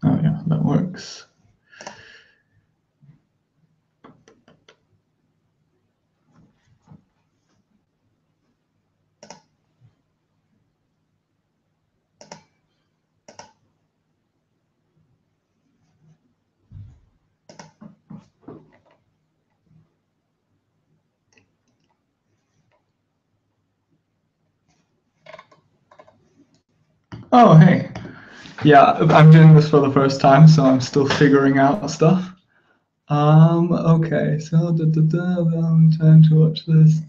Oh yeah, that works. Oh, hey. Yeah, I'm doing this for the first time, so I'm still figuring out stuff. Okay, so I'm trying to watch this.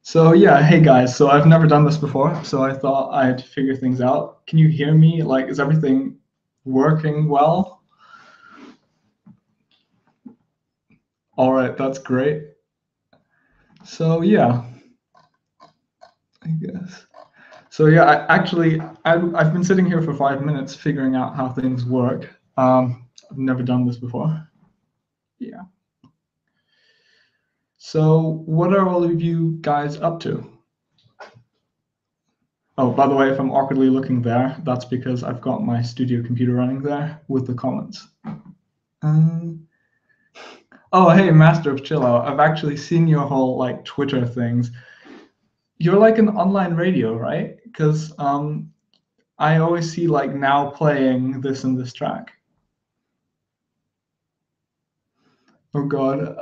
So yeah, hey guys, so I've never done this before, so I thought I'd figure things out. Can you hear me? Like, is everything working well? All right, that's great. So yeah, I guess. So yeah, I've been sitting here for 5 minutes figuring out how things work. I've never done this before. Yeah. So what are all of you guys up to? Oh, by the way, if I'm awkwardly looking there, that's because I've got my studio computer running there with the comments. Um, oh, hey, Master of Chill Out. I've actually seen your whole like Twitter things. You're like an online radio, right? Because I always see like now playing this and this track. Oh God,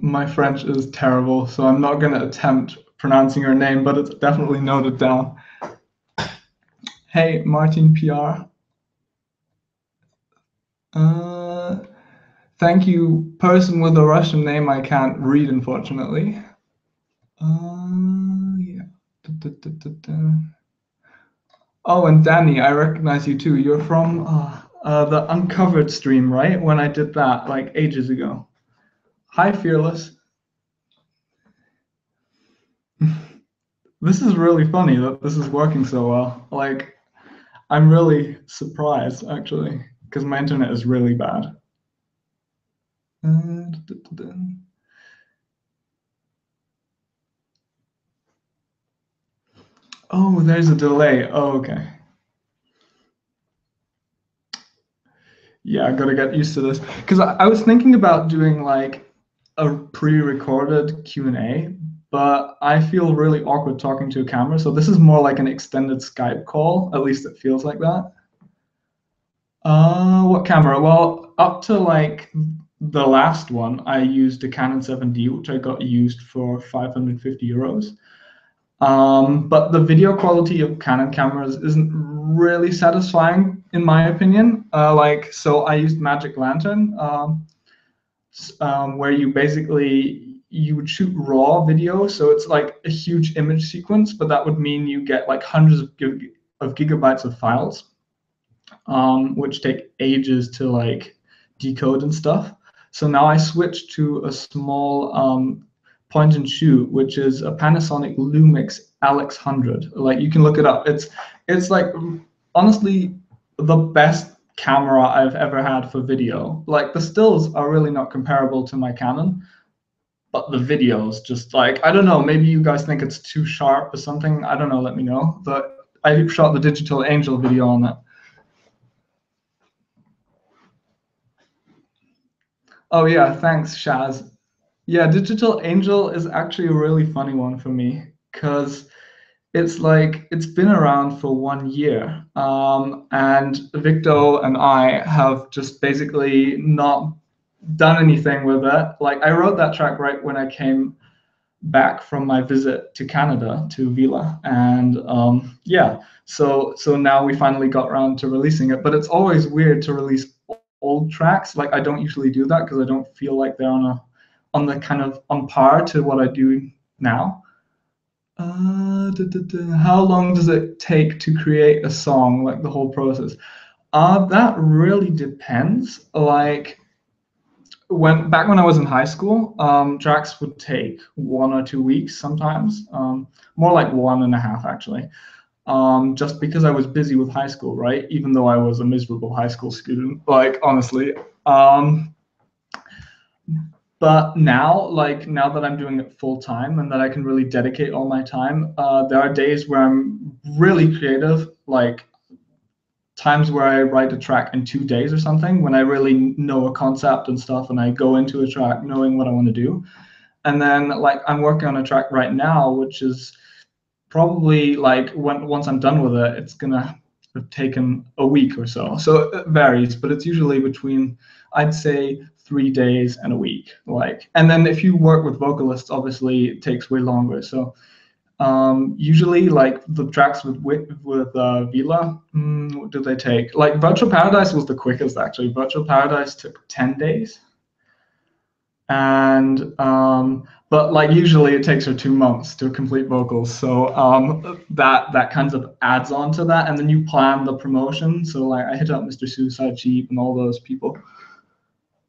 my French is terrible, so I'm not going to attempt pronouncing your name, but it's definitely noted down. Hey, Martin PR. Thank you, person with a Russian name I can't read, unfortunately. Yeah. Oh, and Danny, I recognize you too. You're from the Uncovered stream, right? When I did that like ages ago. Hi, Fearless. This is really funny that this is working so well. Like, I'm really surprised actually, because my internet is really bad. Oh, there's a delay. Oh, okay. Yeah, I gotta get used to this because I was thinking about doing like a pre-recorded Q&A, but I feel really awkward talking to a camera. So this is more like an extended Skype call. At least it feels like that. What camera? Well, up to like the last one, I used a Canon 7D, which I got used for 550 euros. But the video quality of Canon cameras isn't really satisfying, in my opinion. So I used Magic Lantern, where you would shoot raw video, so it's like a huge image sequence, but that would mean you get like hundreds of gigabytes of files, which take ages to like decode and stuff. So now I switched to a small point and shoot, which is a Panasonic Lumix LX100. Like you can look it up. It's like honestly the best camera I've ever had for video. Like the stills are really not comparable to my Canon, but the videos just like I don't know. Maybe you guys think it's too sharp or something. I don't know. Let me know. But I shot the Digital Angel video on it. Oh yeah, thanks, Shaz. Yeah, Digital Angel is actually a really funny one for me because it's like it's been around for 1 year, and Victor and I have just basically not done anything with it. Like I wrote that track right when I came back from my visit to Canada to Vila, and yeah, so now we finally got around to releasing it. But it's always weird to release old tracks. Like I don't usually do that because I don't feel like they're on the kind of on par to what I do now. How long does it take to create a song, like the whole process? That really depends. Like when I was in high school, tracks would take 1 or 2 weeks sometimes, more like 1.5 actually. Just because I was busy with high school, right? Even though I was a miserable high school student, like honestly. But now, now that I'm doing it full time and that I can really dedicate all my time, there are days where I'm really creative, like times where I write a track in 2 days or something, when I really know a concept and stuff, and I go into a track knowing what I want to do. And then like I'm working on a track right now, which is probably like once I'm done with it, it's gonna have taken a week or so. So it varies, but it's usually between, I'd say, 3 days and a week. Like, and then if you work with vocalists, obviously it takes way longer. So usually like the tracks with Vila, what did they take? Like Virtual Paradise was the quickest actually. Virtual Paradise took 10 days. And but like usually it takes her 2 months to complete vocals, so that kind of adds on to that, and then you plan the promotion. So like I hit up Mr. Suicide Cheap and all those people.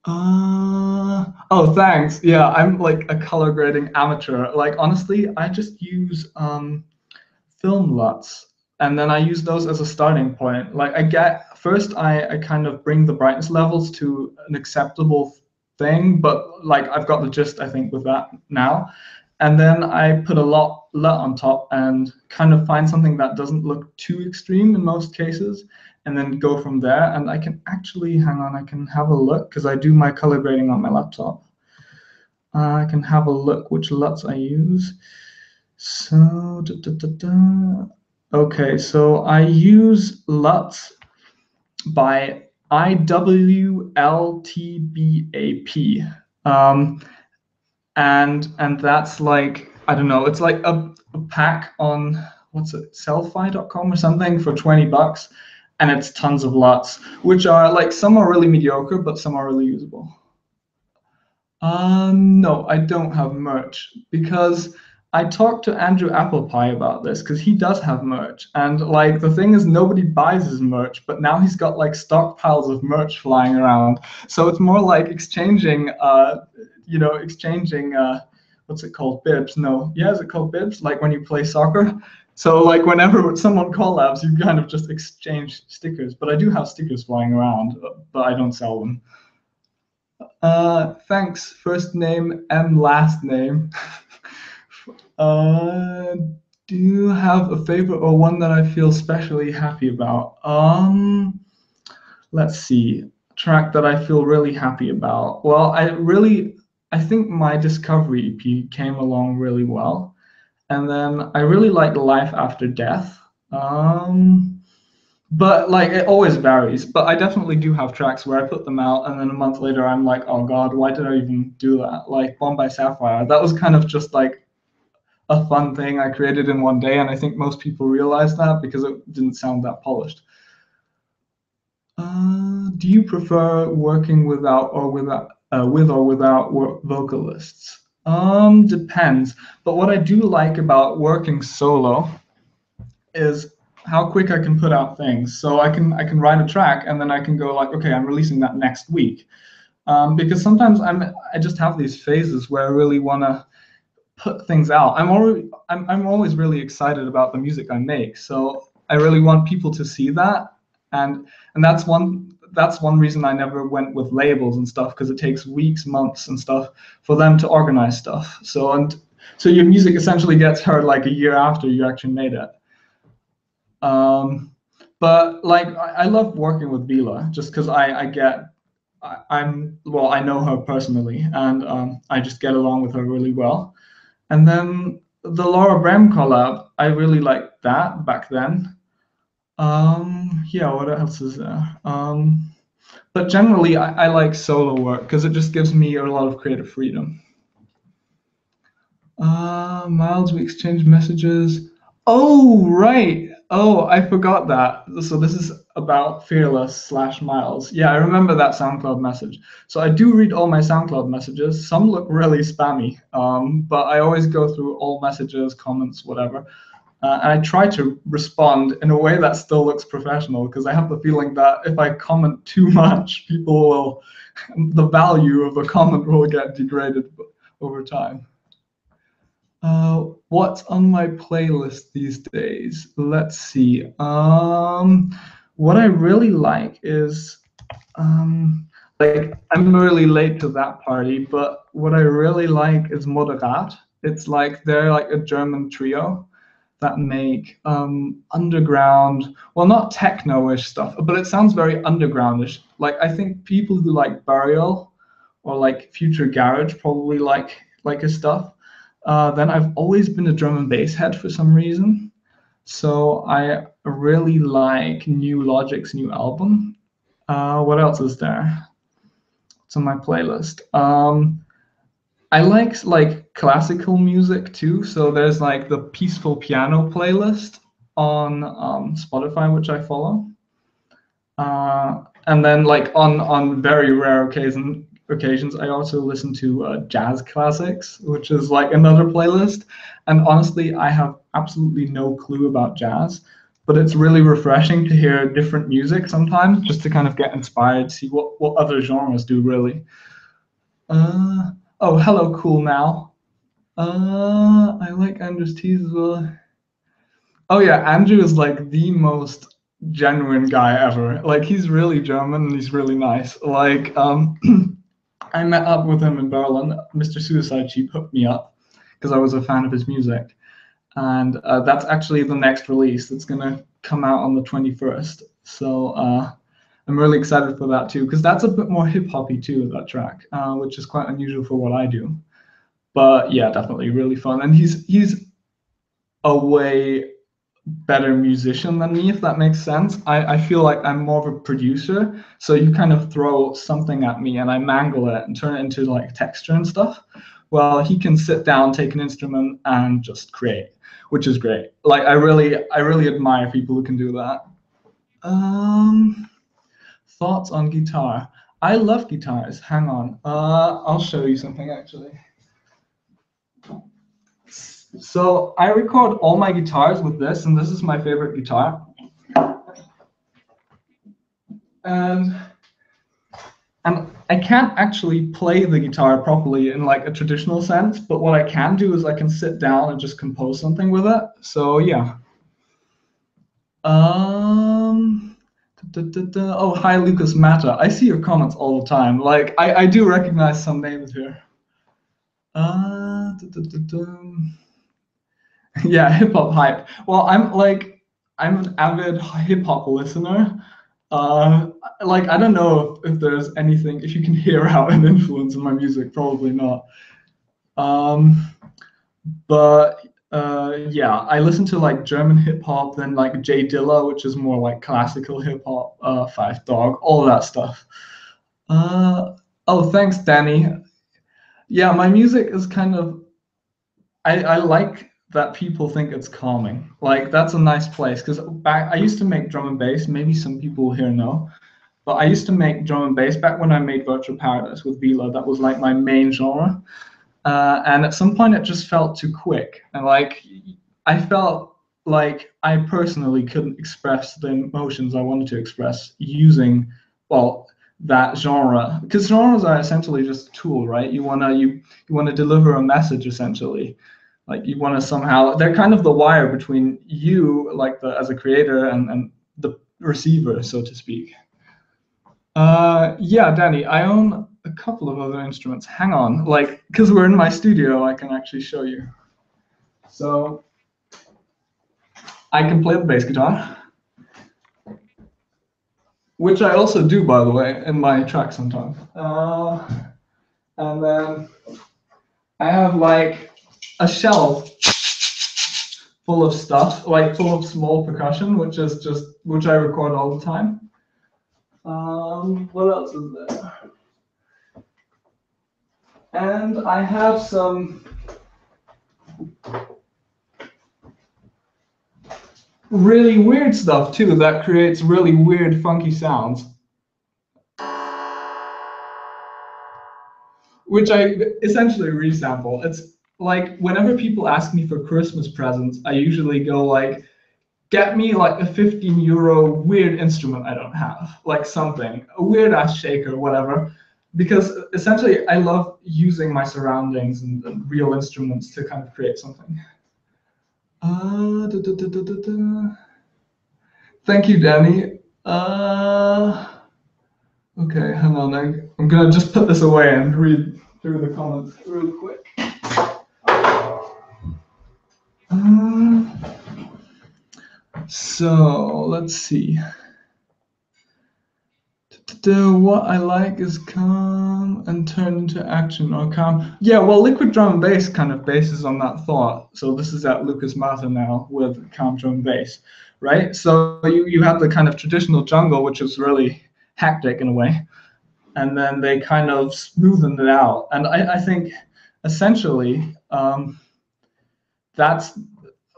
Oh, thanks. Yeah, I'm like a color grading amateur. Like honestly, I just use film LUTs, and then I use those as a starting point. Like I kind of bring the brightness levels to an acceptable thing, but like I've got the gist, I think, with that now. And then I put a LUT on top and kind of find something that doesn't look too extreme in most cases, and then go from there. And I can actually, hang on, I can have a look because I do my color grading on my laptop. I can have a look which LUTs I use. So, okay, so I use LUTs by IWLTBAP. And that's like, I don't know, it's like a pack on, what's it, sellfy.com or something for $20. And it's tons of LUTs, which are like, some are really mediocre, but some are really usable. No, I don't have merch because I talked to Andrew Applepie about this because he does have merch. And like the thing is, nobody buys his merch, but now he's got like stockpiles of merch flying around. So it's more like exchanging, what's it called? Bibs? No, yeah, is it called bibs? Like when you play soccer. So like whenever someone collabs, you kind of just exchange stickers. But I do have stickers flying around, but I don't sell them. Thanks. First name and last name. Do you have a favorite or one that I feel especially happy about? Let's see. Track that I feel really happy about. Well, I think my Discovery EP came along really well. And then I really like Life After Death. But like it always varies. But I definitely do have tracks where I put them out, and then a month later I'm like, oh God, why did I even do that? Like Bombay Sapphire. That was kind of just like a fun thing I created in one day, and I think most people realize that because it didn't sound that polished. Do you prefer working with or without vocalists? Depends. But what I do like about working solo is how quick I can put out things. So I can write a track and then I can go like, okay, I'm releasing that next week. Because sometimes I just have these phases where I really want to put things out. I'm always really excited about the music I make. So I really want people to see that, and that's one reason I never went with labels and stuff, because it takes weeks, months, and stuff for them to organize stuff. So your music essentially gets heard like a year after you actually made it. But like I love working with Vila just because I know her personally, and I just get along with her really well. And then the Laura Bram collab, I really liked that back then. Yeah, what else is there? But generally, I like solo work because it just gives me a lot of creative freedom. Miles, we exchange messages. Oh, right. Oh, I forgot that. So this is about Fearless/Miles. Yeah, I remember that SoundCloud message. So I do read all my SoundCloud messages. Some look really spammy, but I always go through all messages, comments, whatever. And I try to respond in a way that still looks professional, because I have the feeling that if I comment too much, the value of a comment will get degraded over time. What's on my playlist these days? Let's see. What I really like is like I'm really late to that party, but what I really like is Moderat. It's like they're like a German trio that make underground, well, not techno-ish stuff, but it sounds very undergroundish. Like I think people who like Burial or like Future Garage probably like his stuff. Then I've always been a drum and bass head for some reason. So I really like New Logic's new album. What else is there? It's on my playlist. I like classical music too. So there's like the Peaceful Piano playlist on Spotify, which I follow. And then like on very rare occasions, I also listen to jazz classics, which is like another playlist. And honestly, I have absolutely no clue about jazz, but it's really refreshing to hear different music sometimes, just to kind of get inspired, see what other genres do really. Oh, hello, cool now. I like Andrew's teas as well. Oh yeah, Andrew is like the most genuine guy ever. Like he's really German and he's really nice. Like I met up with him in Berlin. Mr. Suicide Sheep hooked me up because I was a fan of his music, and that's actually the next release that's gonna come out on the 21st. So I'm really excited for that too because that's a bit more hip hoppy too. That track, which is quite unusual for what I do. But yeah, definitely really fun, and he's a way better musician than me, if that makes sense. I feel like I'm more of a producer. So you kind of throw something at me and I mangle it and turn it into like texture and stuff. Well, he can sit down, take an instrument and just create, which is great. Like I really admire people who can do that. Um, Thoughts on guitar. I love guitars. Hang on. I'll show you something actually. So I record all my guitars with this, and this is my favorite guitar. And I can't actually play the guitar properly in like a traditional sense, but what I can do is I can sit down and just compose something with it. So yeah. Um, oh, hi, Lucas Mata. I see your comments all the time. Like I do recognize some names here. Yeah, hip hop hype. Well, I'm an avid hip hop listener. Uh, like I don't know if there's anything if you can hear out an influence in my music, probably not. Um, but yeah, I listen to like German hip hop, then like Jay Dilla, which is more like classical hip hop, Five Dog, all of that stuff. Uh, oh, thanks, Danny. Yeah, my music is kind of I like that people think it's calming. Like that's a nice place because back I used to make drum and bass. Maybe some people here know, but I used to make drum and bass back when I made Virtual Paradise with Vila. That was like my main genre. And at some point, it just felt too quick, and like I felt like I personally couldn't express the emotions I wanted to express using, well, that genre because genres are essentially just a tool, right? You wanna deliver a message essentially like you want to somehow they're kind of the wire between you like the as a creator and the receiver so to speak. Yeah, Danny, I own a couple of other instruments. Hang on, like because we're in my studio I can actually show you. So I can play the bass guitar, which I also do by the way in my track sometimes. And then I have like a shelf full of stuff, like full of small percussion, which I record all the time. What else is there? And I have some really weird stuff too that creates really weird, funky sounds, which I essentially resample. It's like whenever people ask me for Christmas presents, I usually go like, get me like a 15 euro weird instrument I don't have, like something, a weird ass shaker, whatever. Because essentially I love using my surroundings and real instruments to kind of create something. Da, da, da, da, da, da. Thank you, Danny. Okay, hang on. I'm gonna just put this away and read through the comments real quick. Uh, so let's see. What I like is calm and turn into action or calm. Yeah, well, liquid drum and bass kind of bases on that thought. So this is at Lucas Martin now with calm drum and bass, right? So you have the kind of traditional jungle, which is really hectic in a way, and then they kind of smoothened it out. And I think essentially that's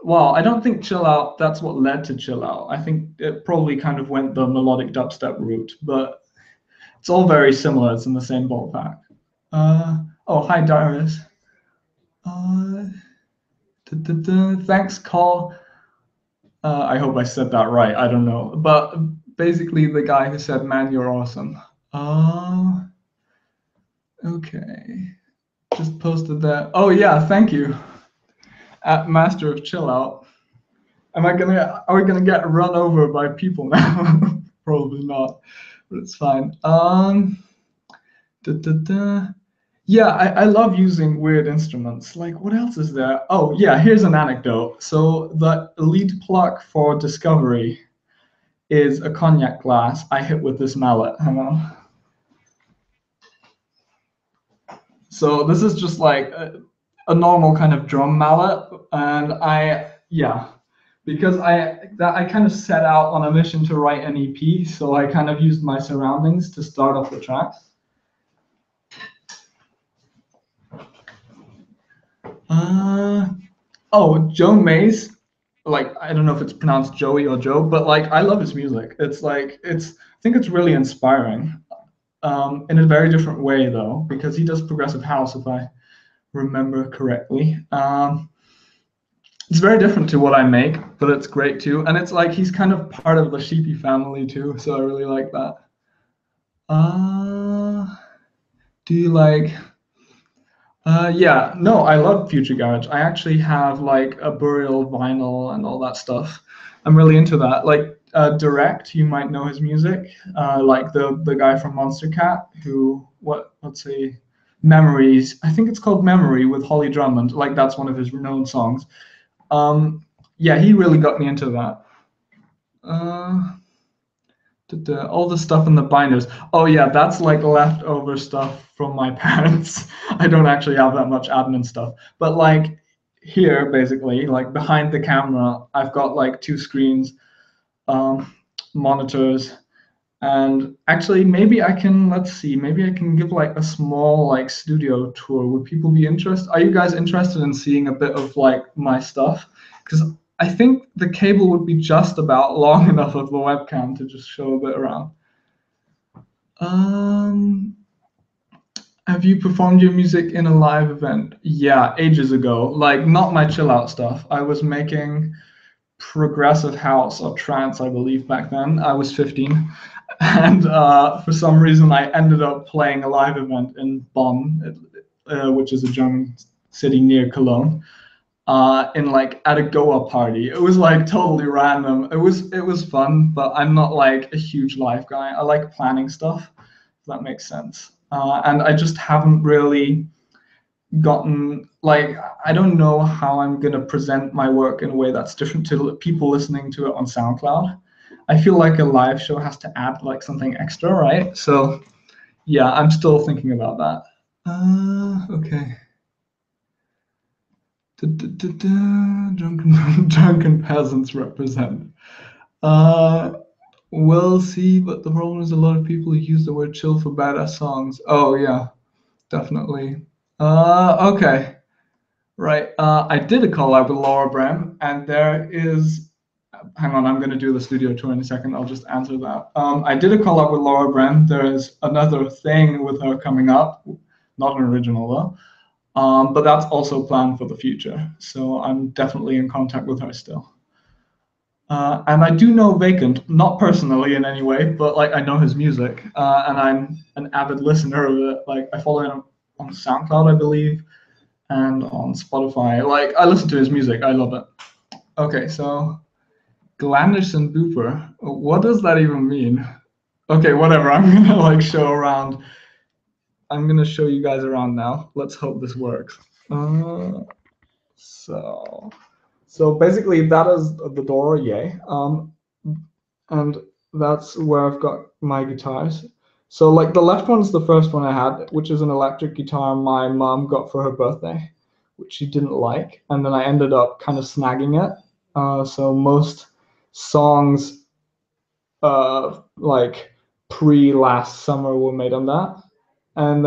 well, I don't think chill out. That's what led to chill out. I think it probably kind of went the melodic dubstep route, but it's all very similar. It's in the same ballpark. Oh, hi, Darius. Uh, Thanks, call. I hope I said that right. I don't know. But basically, the guy who said, man, you're awesome. Okay. Just posted that. Oh, yeah, thank you. At Master of Chill Out. Are we gonna get run over by people now? Probably not, but it's fine. Da, da, da. Yeah, I love using weird instruments. Like, what else is there? Oh, yeah, here's an anecdote. So the lead pluck for Discovery is a cognac glass I hit with this mallet. Hang on. So this is just like a normal kind of drum mallet, and yeah, because I kind of set out on a mission to write an EP, so I kind of used my surroundings to start off the tracks. Oh, Joe Mays, like I don't know if it's pronounced Joey or Joe, but like I love his music. I think it's really inspiring. In a very different way though, because he does progressive house, if I remember correctly. It's very different to what I make, but it's great too. And it's like he's kind of part of the Sheepy family too, so I really like that. Do you like yeah, no, I love Future Garage. I actually have like a Burial vinyl and all that stuff. I'm really into that. Like Direct, you might know his music. Like the guy from Monster Cat who let's say Memories. I think it's called Memory with Holly Drummond. Like that's one of his renowned songs. Yeah, he really got me into that. Uh, all the stuff in the binders. Oh yeah, that's like leftover stuff from my parents. I don't actually have that much admin stuff, but like here, basically, like behind the camera, I've got like two screens, um, monitors, and actually maybe I can, let's see, maybe I can give like a small like studio tour. Would people be interested? Are you guys interested in seeing a bit of like my stuff? Because I think the cable would be just about long enough of the webcam to just show a bit around. Um, have you performed your music in a live event? Yeah, ages ago. Like not my chill out stuff. I was making progressive house or trance, I believe, back then. I was 15. And for some reason, I ended up playing a live event in Bonn, which is a German city near Cologne, in like at a Goa party. It was like totally random. It was fun, but I'm not like a huge live guy. I like planning stuff, if that makes sense. And I just haven't really gotten like I don't know how I'm gonna present my work in a way that's different to people listening to it on SoundCloud. I feel like a live show has to add like something extra, right? So yeah, I'm still thinking about that. Okay. Drunken peasants represent. Uh, we'll see, but the problem is a lot of people use the word chill for badass songs. Oh yeah, definitely. Okay. Right. I did a collab with Laura Bram, and there is. Hang on, I'm going to do the studio tour in a second. I'll just answer that. I did a collab with Laura Bram. There is another thing with her coming up, not an original though, but that's also planned for the future. So I'm definitely in contact with her still. And I do know Vacant, not personally in any way, but like I know his music, and I'm an avid listener of it. Like I follow him on SoundCloud, I believe, and on Spotify. Like I listen to his music, I love it. Okay, so Glanders and Booper, what does that even mean? Okay, whatever. I'm gonna like show around. I'm gonna show you guys around now. Let's hope this works. So, so basically that is the door, yay. And that's where I've got my guitars. So like the left one's the first one I had, which is an electric guitar my mom got for her birthday, which she didn't like, and then I ended up kind of snagging it. So most songs, like pre last summer, were made on that, and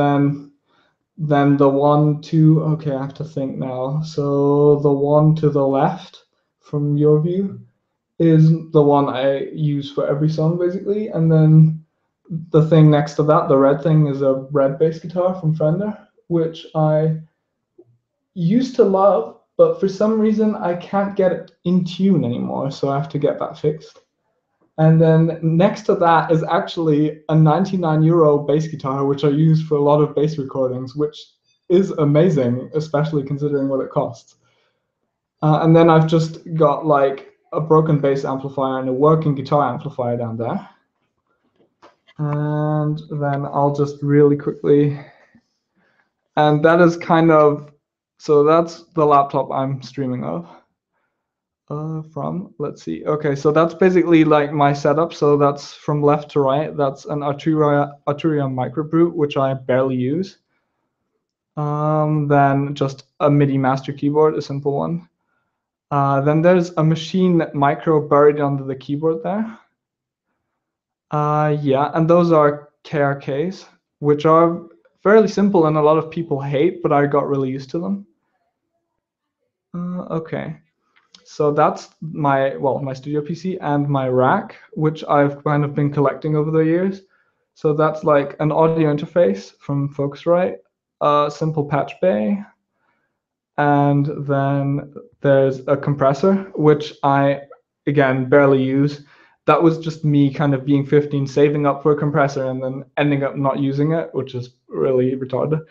then the one to okay, I have to think now. So the one to the left from your view is the one I use for every song basically, and then the thing next to that, the red thing, is a red bass guitar from Fender, which I used to love, but for some reason I can't get it in tune anymore, so I have to get that fixed. And then next to that is actually a 99 € bass guitar, which I use for a lot of bass recordings, which is amazing, especially considering what it costs. And then I've just got like a broken bass amplifier and a working guitar amplifier down there. And then I'll just really quickly, and that is kind of, so that's the laptop I'm streaming of. From, let's see. Okay, so that's basically like my setup. So that's from left to right. That's an Arturia microbrute, which I barely use. Then just a MIDI master keyboard, a simple one. Then there's a machine micro buried under the keyboard there. Yeah, and those are KRKs, which are fairly simple and a lot of people hate, but I got really used to them. Okay. So that's my studio PC and my rack, which I've kind of been collecting over the years. So that's like an audio interface from Focusrite, a simple patch bay, and then there's a compressor, which I, again, barely use. That was just me kind of being 15, saving up for a compressor and then ending up not using it, which is really retarded.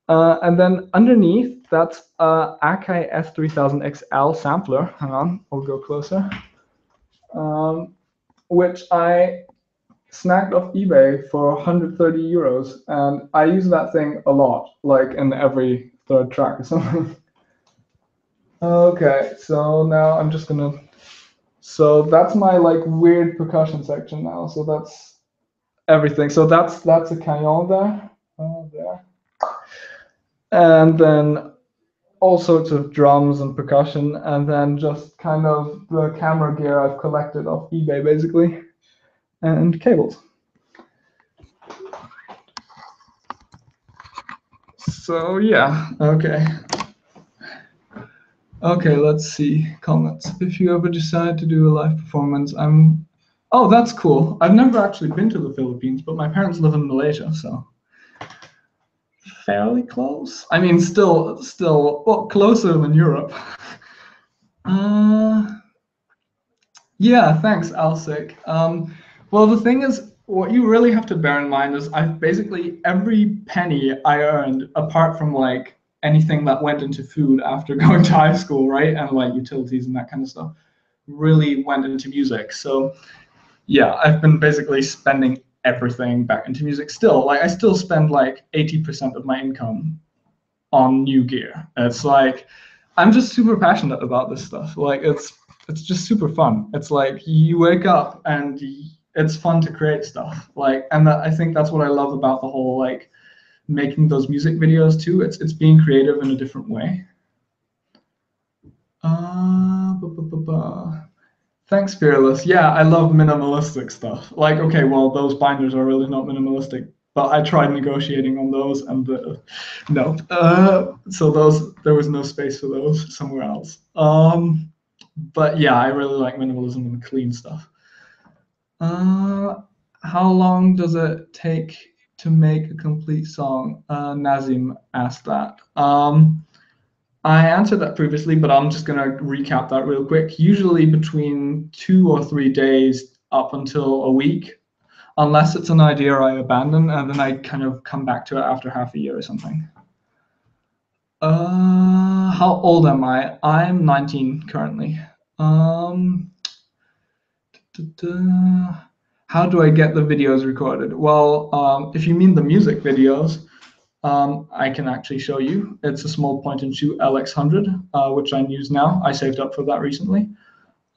And then underneath, that's a Akai S3000XL sampler. Hang on, I'll go closer. Which I snagged off eBay for 130 euros, and I use that thing a lot, like in every third track or something. Okay, so now I'm just gonna. So that's my like weird percussion section now. So that's everything. So that's a cajon there, there, and then all sorts of drums and percussion, and then just kind of the camera gear I've collected off eBay basically, and cables. So yeah, okay. Okay, let's see comments. If you ever decide to do a live performance, oh, that's cool. I've never actually been to the Philippines, but my parents live in Malaysia, so fairly close. I mean, still, well, closer than Europe. Yeah, thanks, Alsic. Well, the thing is, what you really have to bear in mind is I've basically every penny I earned, apart from like anything that went into food after going to high school, right, and like utilities and that kind of stuff, really went into music. So yeah, I've been basically spending everything back into music still. Like I still spend like 80% of my income on new gear. It's like I'm just super passionate about this stuff. Like it's just super fun. It's like you wake up and it's fun to create stuff. Like, and I think that's what I love about the whole like making those music videos too. It's being creative in a different way. Thanks, Fearless. Yeah, I love minimalistic stuff. Like, okay, well, those binders are really not minimalistic, but I tried negotiating on those, and no. So those, there was no space for those somewhere else. But yeah, I really like minimalism and clean stuff. How long does it take to make a complete song? Nazim asked that. I answered that previously, but I'm just going to recap that real quick. Usually between 2 or 3 days up until a week, unless it's an idea I abandon, and then I kind of come back to it after half a year or something. How old am I? I'm 19 currently. How how do I get the videos recorded? Well, if you mean the music videos, I can actually show you. It's a small point-and-shoot LX100, which I use now. I saved up for that recently.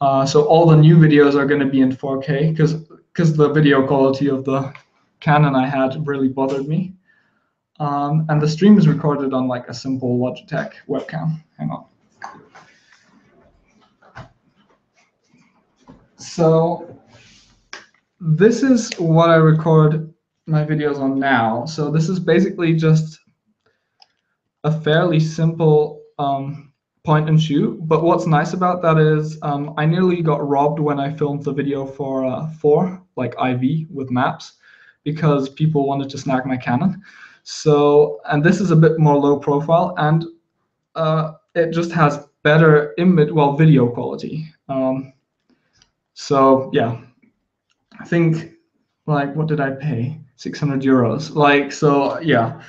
So all the new videos are going to be in 4K because the video quality of the Canon I had really bothered me. And the stream is recorded on like a simple Logitech webcam. Hang on. So this is what I record my videos on now. So this is basically just a fairly simple point and shoot. But what's nice about that is I nearly got robbed when I filmed the video for like IV with maps because people wanted to snag my Canon. So, and this is a bit more low profile, and it just has better video quality. So yeah, I think like what did I pay? 600 euros. Like, so yeah.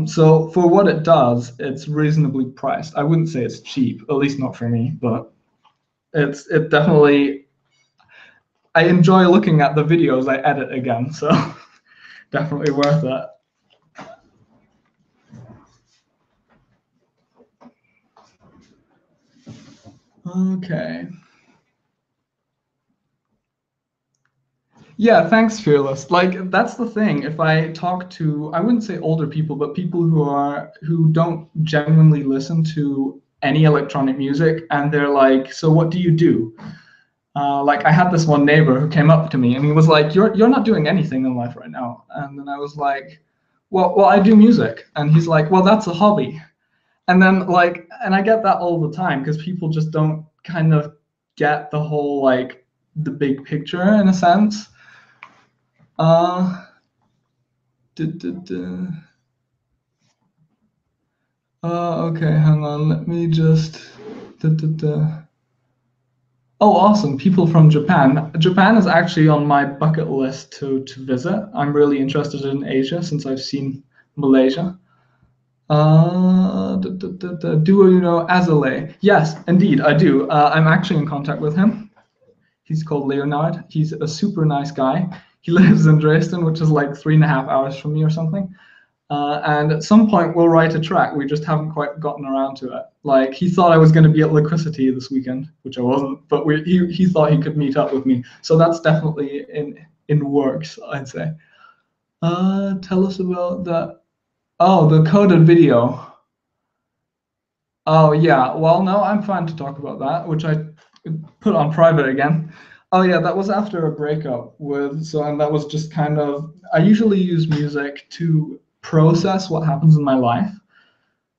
So for what it does, it's reasonably priced. I wouldn't say it's cheap, at least not for me, but it definitely, I enjoy looking at the videos I edit again, so definitely worth it. Okay. Yeah, thanks, Fearless. Like that's the thing. If I talk to, I wouldn't say older people, but people who don't genuinely listen to any electronic music, and they're like, "So what do you do?" Like I had this one neighbor who came up to me and he was like, "You're not doing anything in life right now." And then I was like, "Well, I do music." And he's like, "Well, that's a hobby." And then like, and I get that all the time because people just don't kind of get the whole like the big picture in a sense. Uh, duh, duh, duh. Okay, hang on. Let me just. Duh, duh, duh. Oh, awesome. People from Japan. Japan is actually on my bucket list to visit. I'm really interested in Asia since I've seen Malaysia. Do you know Azalea? Yes, indeed, I do. I'm actually in contact with him. He's called Leonard. He's a super nice guy. He lives in Dresden, which is like 3.5 hours from me or something. And at some point we'll write a track. We just haven't quite gotten around to it. Like he thought I was going to be at Liquidity this weekend, which I wasn't. But he thought he could meet up with me. So that's definitely in works, I'd say. Tell us about that. Oh, the coded video. Oh yeah. Well, no, I'm fine to talk about that, which I put on private again. Oh yeah, that was after a breakup and that was just kind of. I usually use music to process what happens in my life.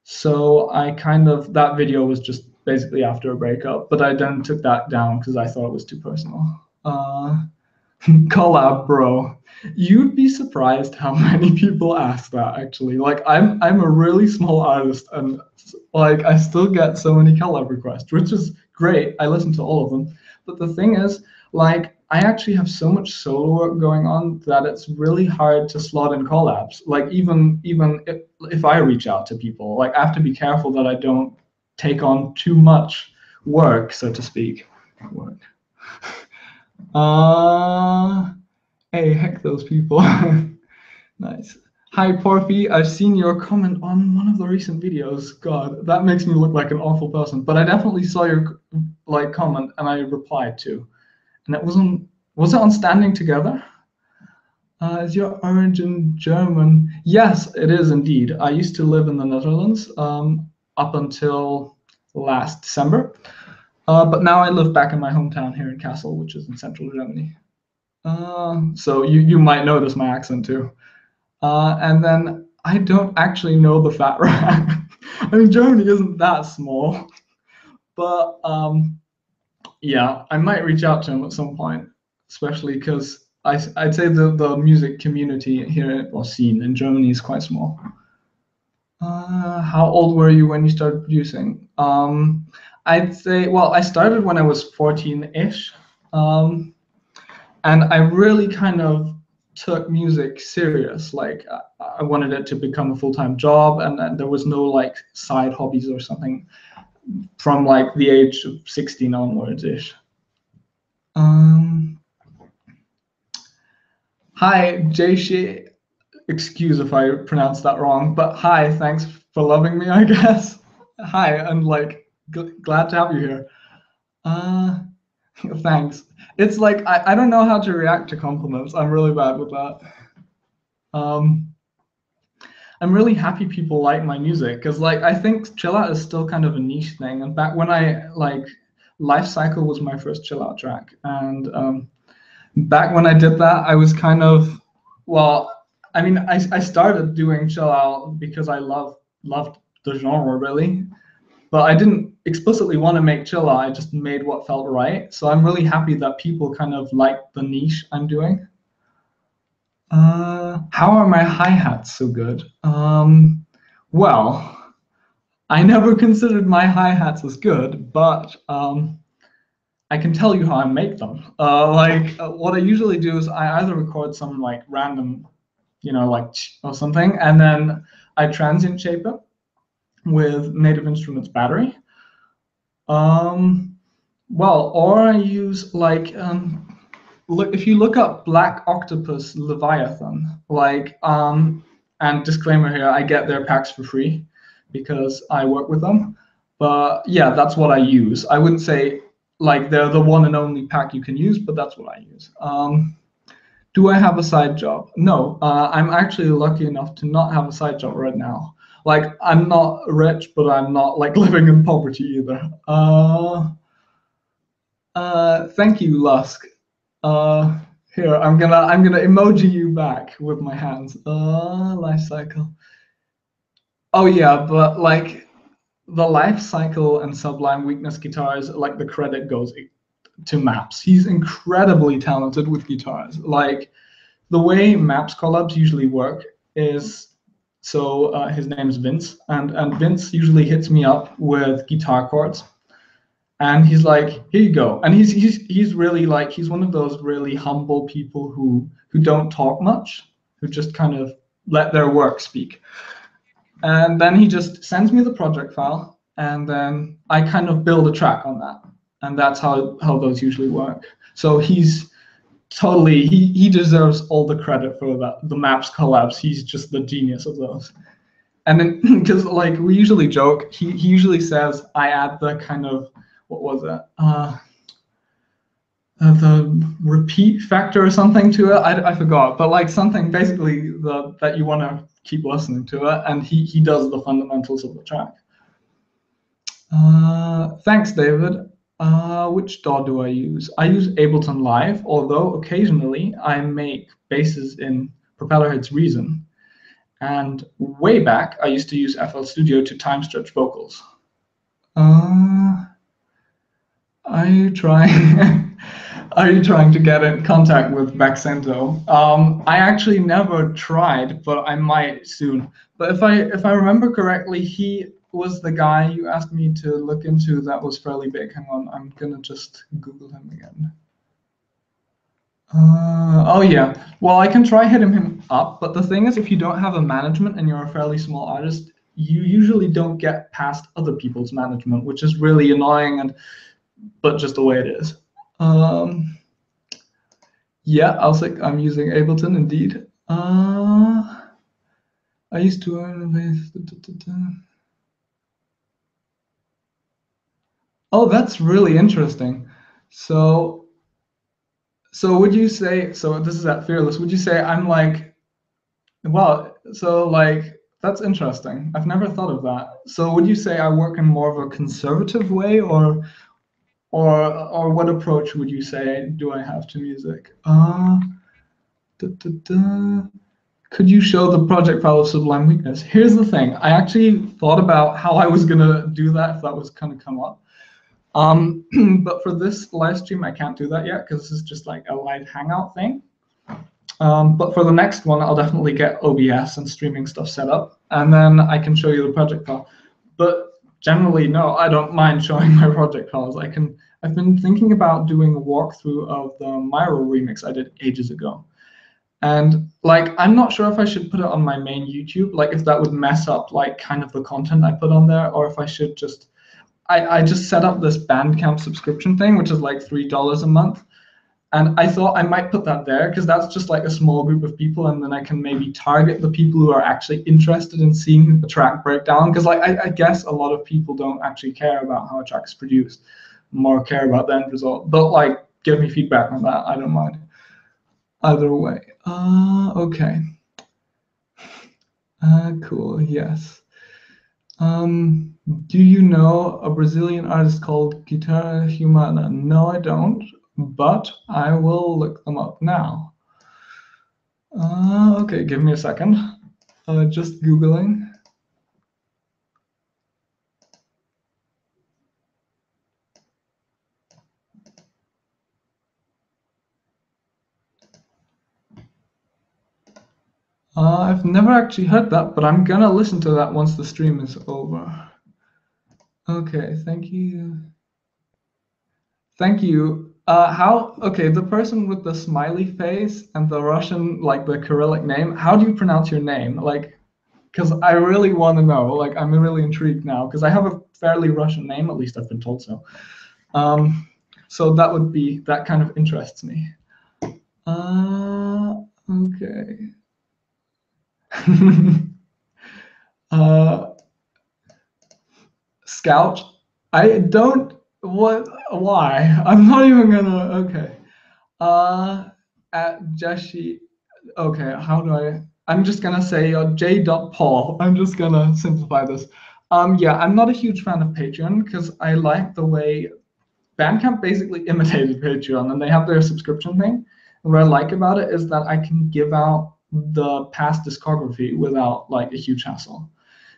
So I kind of, that video was just basically after a breakup, but I then took that down because I thought it was too personal. Collab, bro. You'd be surprised how many people ask that actually. Like I'm a really small artist and like I still get so many collab requests, which is great. I listen to all of them. But the thing is, like I actually have so much solo work going on that it's really hard to slot in collabs. Like even if I reach out to people, like I have to be careful that I don't take on too much work, so to speak. Work. Hey, heck those people. Nice. Hi, Porphy. I've seen your comment on one of the recent videos. God, that makes me look like an awful person. But I definitely saw your like comment and I replied to. And it was it on Standing Together? Is your origin German? Yes, it is indeed. I used to live in the Netherlands up until last December. But now I live back in my hometown here in Kassel, which is in central Germany. So you might notice my accent too. And then I don't actually know the Fat Rat. I mean, Germany isn't that small, but yeah, I might reach out to him at some point, especially because I'd say the music community here, or scene in Germany, is quite small. How old were you when you started producing? I'd say, well, I started when I was 14-ish. And I really kind of took music serious. Like I wanted it to become a full-time job, and there was no like side hobbies or something from like the age of 16 onwards ish. Hi, Jaishi. Excuse if I pronounced that wrong, but hi, thanks for loving me, I guess. Hi, and like glad to have you here. Uh, thanks. It's like I don't know how to react to compliments. I'm really bad with that. Um, I'm really happy people like my music because like I think chill out is still kind of a niche thing. And back when I like Life Cycle was my first chill out track, and back when I did that, I was kind of well. I mean, I started doing chill out because I loved the genre really, but I didn't explicitly want to make chill out. I just made what felt right. So I'm really happy that people kind of like the niche I'm doing. How are my hi-hats so good? Well, I never considered my hi-hats as good, but I can tell you how I make them. What I usually do is I either record some like random, like or something, and then I transient shape it with Native Instruments battery. Or I use look if you look up Black Octopus Leviathan, and disclaimer here, I get their packs for free because I work with them. But yeah, that's what I use. I wouldn't say like they're the one and only pack you can use, but that's what I use. Do I have a side job? No, I'm actually lucky enough to not have a side job right now. Like I'm not rich, but I'm not like living in poverty either. Thank you, Lusk. Uh, Here I'm gonna emoji you back with my hands. Life cycle. Oh yeah, but like the life cycle and Sublime Weakness guitars, like the credit goes to Maps. He's incredibly talented with guitars. Like the way Maps collabs usually work is his name is Vince, and Vince usually hits me up with guitar chords, and he's like, "Here you go." And he's really like he's one of those really humble people who don't talk much, who just kind of let their work speak. And then he just sends me the project file, and then I kind of build a track on that, and that's how those usually work. So he's totally he deserves all the credit for that. The Maps collabs, he's just the genius of those. And then because like we usually joke, he usually says I add the kind of what was it? The repeat factor or something to it. I forgot, but like something basically that you want to keep listening to it, and he does the fundamentals of the track. Thanks, David. Which DAW do I use? I use Ableton Live, although occasionally I make basses in Propellerhead's Reason. And way back, I used to use FL Studio to time stretch vocals. Are you trying? Are you trying to get in contact with Baxento? I actually never tried, but I might soon. But if I remember correctly, he was the guy you asked me to look into that was fairly big. Hang on, I'm gonna just Google him again. Oh yeah. Well, I can try hitting him up, but the thing is, if you don't have a management and you're a fairly small artist, you usually don't get past other people's management, which is really annoying, but just the way it is. Yeah, I'm using Ableton indeed. I used to earn with. Oh, that's really interesting. So would you say, so this is at Fearless, would you say I'm like, well, so like, that's interesting. I've never thought of that. So would you say I work in more of a conservative way, or what approach would you say do I have to music? Could you show the project file of Sublime Weakness? Here's the thing. I actually thought about how I was gonna do that if that was gonna come up. But for this live stream, I can't do that yet because this is just like a live Hangout thing. But for the next one, I'll definitely get OBS and streaming stuff set up, and then I can show you the project file. But generally, no, I don't mind showing my project files. I've been thinking about doing a walkthrough of the Myro remix I did ages ago. And like, I'm not sure if I should put it on my main YouTube, like if that would mess up like kind of the content I put on there, or if I should just, I just set up this Bandcamp subscription thing, which is like $3 a month. And I thought I might put that there because that's just like a small group of people, and then I can maybe target the people who are actually interested in seeing the track breakdown. Because like I guess a lot of people don't actually care about how a track is produced, more care about the end result. But like, give me feedback on that. I don't mind. Either way. Okay. Cool. Yes. Do you know a Brazilian artist called Guitarra Humana? No, I don't, but I will look them up now. Okay, give me a second. Just Googling. I've never actually heard that, but I'm gonna listen to that once the stream is over. Okay, thank you. Thank you. Okay, the person with the smiley face and the Russian, like the Cyrillic name, how do you pronounce your name? Like, because I really want to know. Like, I'm really intrigued now because I have a fairly Russian name, at least I've been told so. So that kind of interests me. Okay. Scout. I don't. What? Why? I'm not even gonna. Okay. At Jeshi. Okay. How do I? I'm just gonna say J.Paul. I'm just gonna simplify this. Yeah, I'm not a huge fan of Patreon because I like the way Bandcamp basically imitated Patreon, and they have their subscription thing. And what I like about it is that I can give out the past discography without like a huge hassle.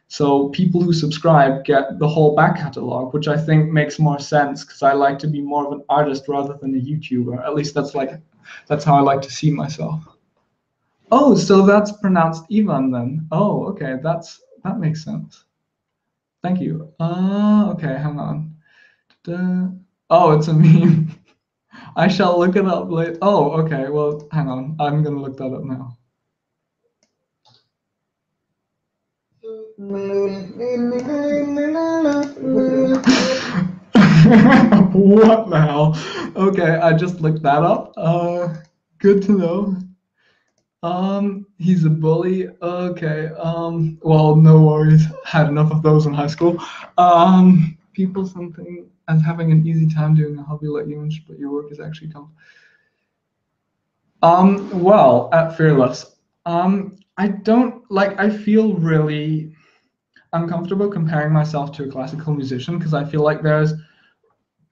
So people who subscribe get the whole back catalog, which I think makes more sense because I like to be more of an artist rather than a YouTuber. At least that's how I like to see myself. Oh, so that's pronounced Ivan then. Oh, okay, that makes sense. Thank you. Okay, hang on. Oh, it's a meme. I shall look it up later. Oh, okay. Well, hang on. I'm gonna look that up now. What the hell? Okay, I just looked that up. Good to know. He's a bully. Okay. Well, no worries. Had enough of those in high school. People something as having an easy time doing a hobby like you, but your work is actually tough. Well, at Fearless, I don't like. I feel really uncomfortable comparing myself to a classical musician because I feel like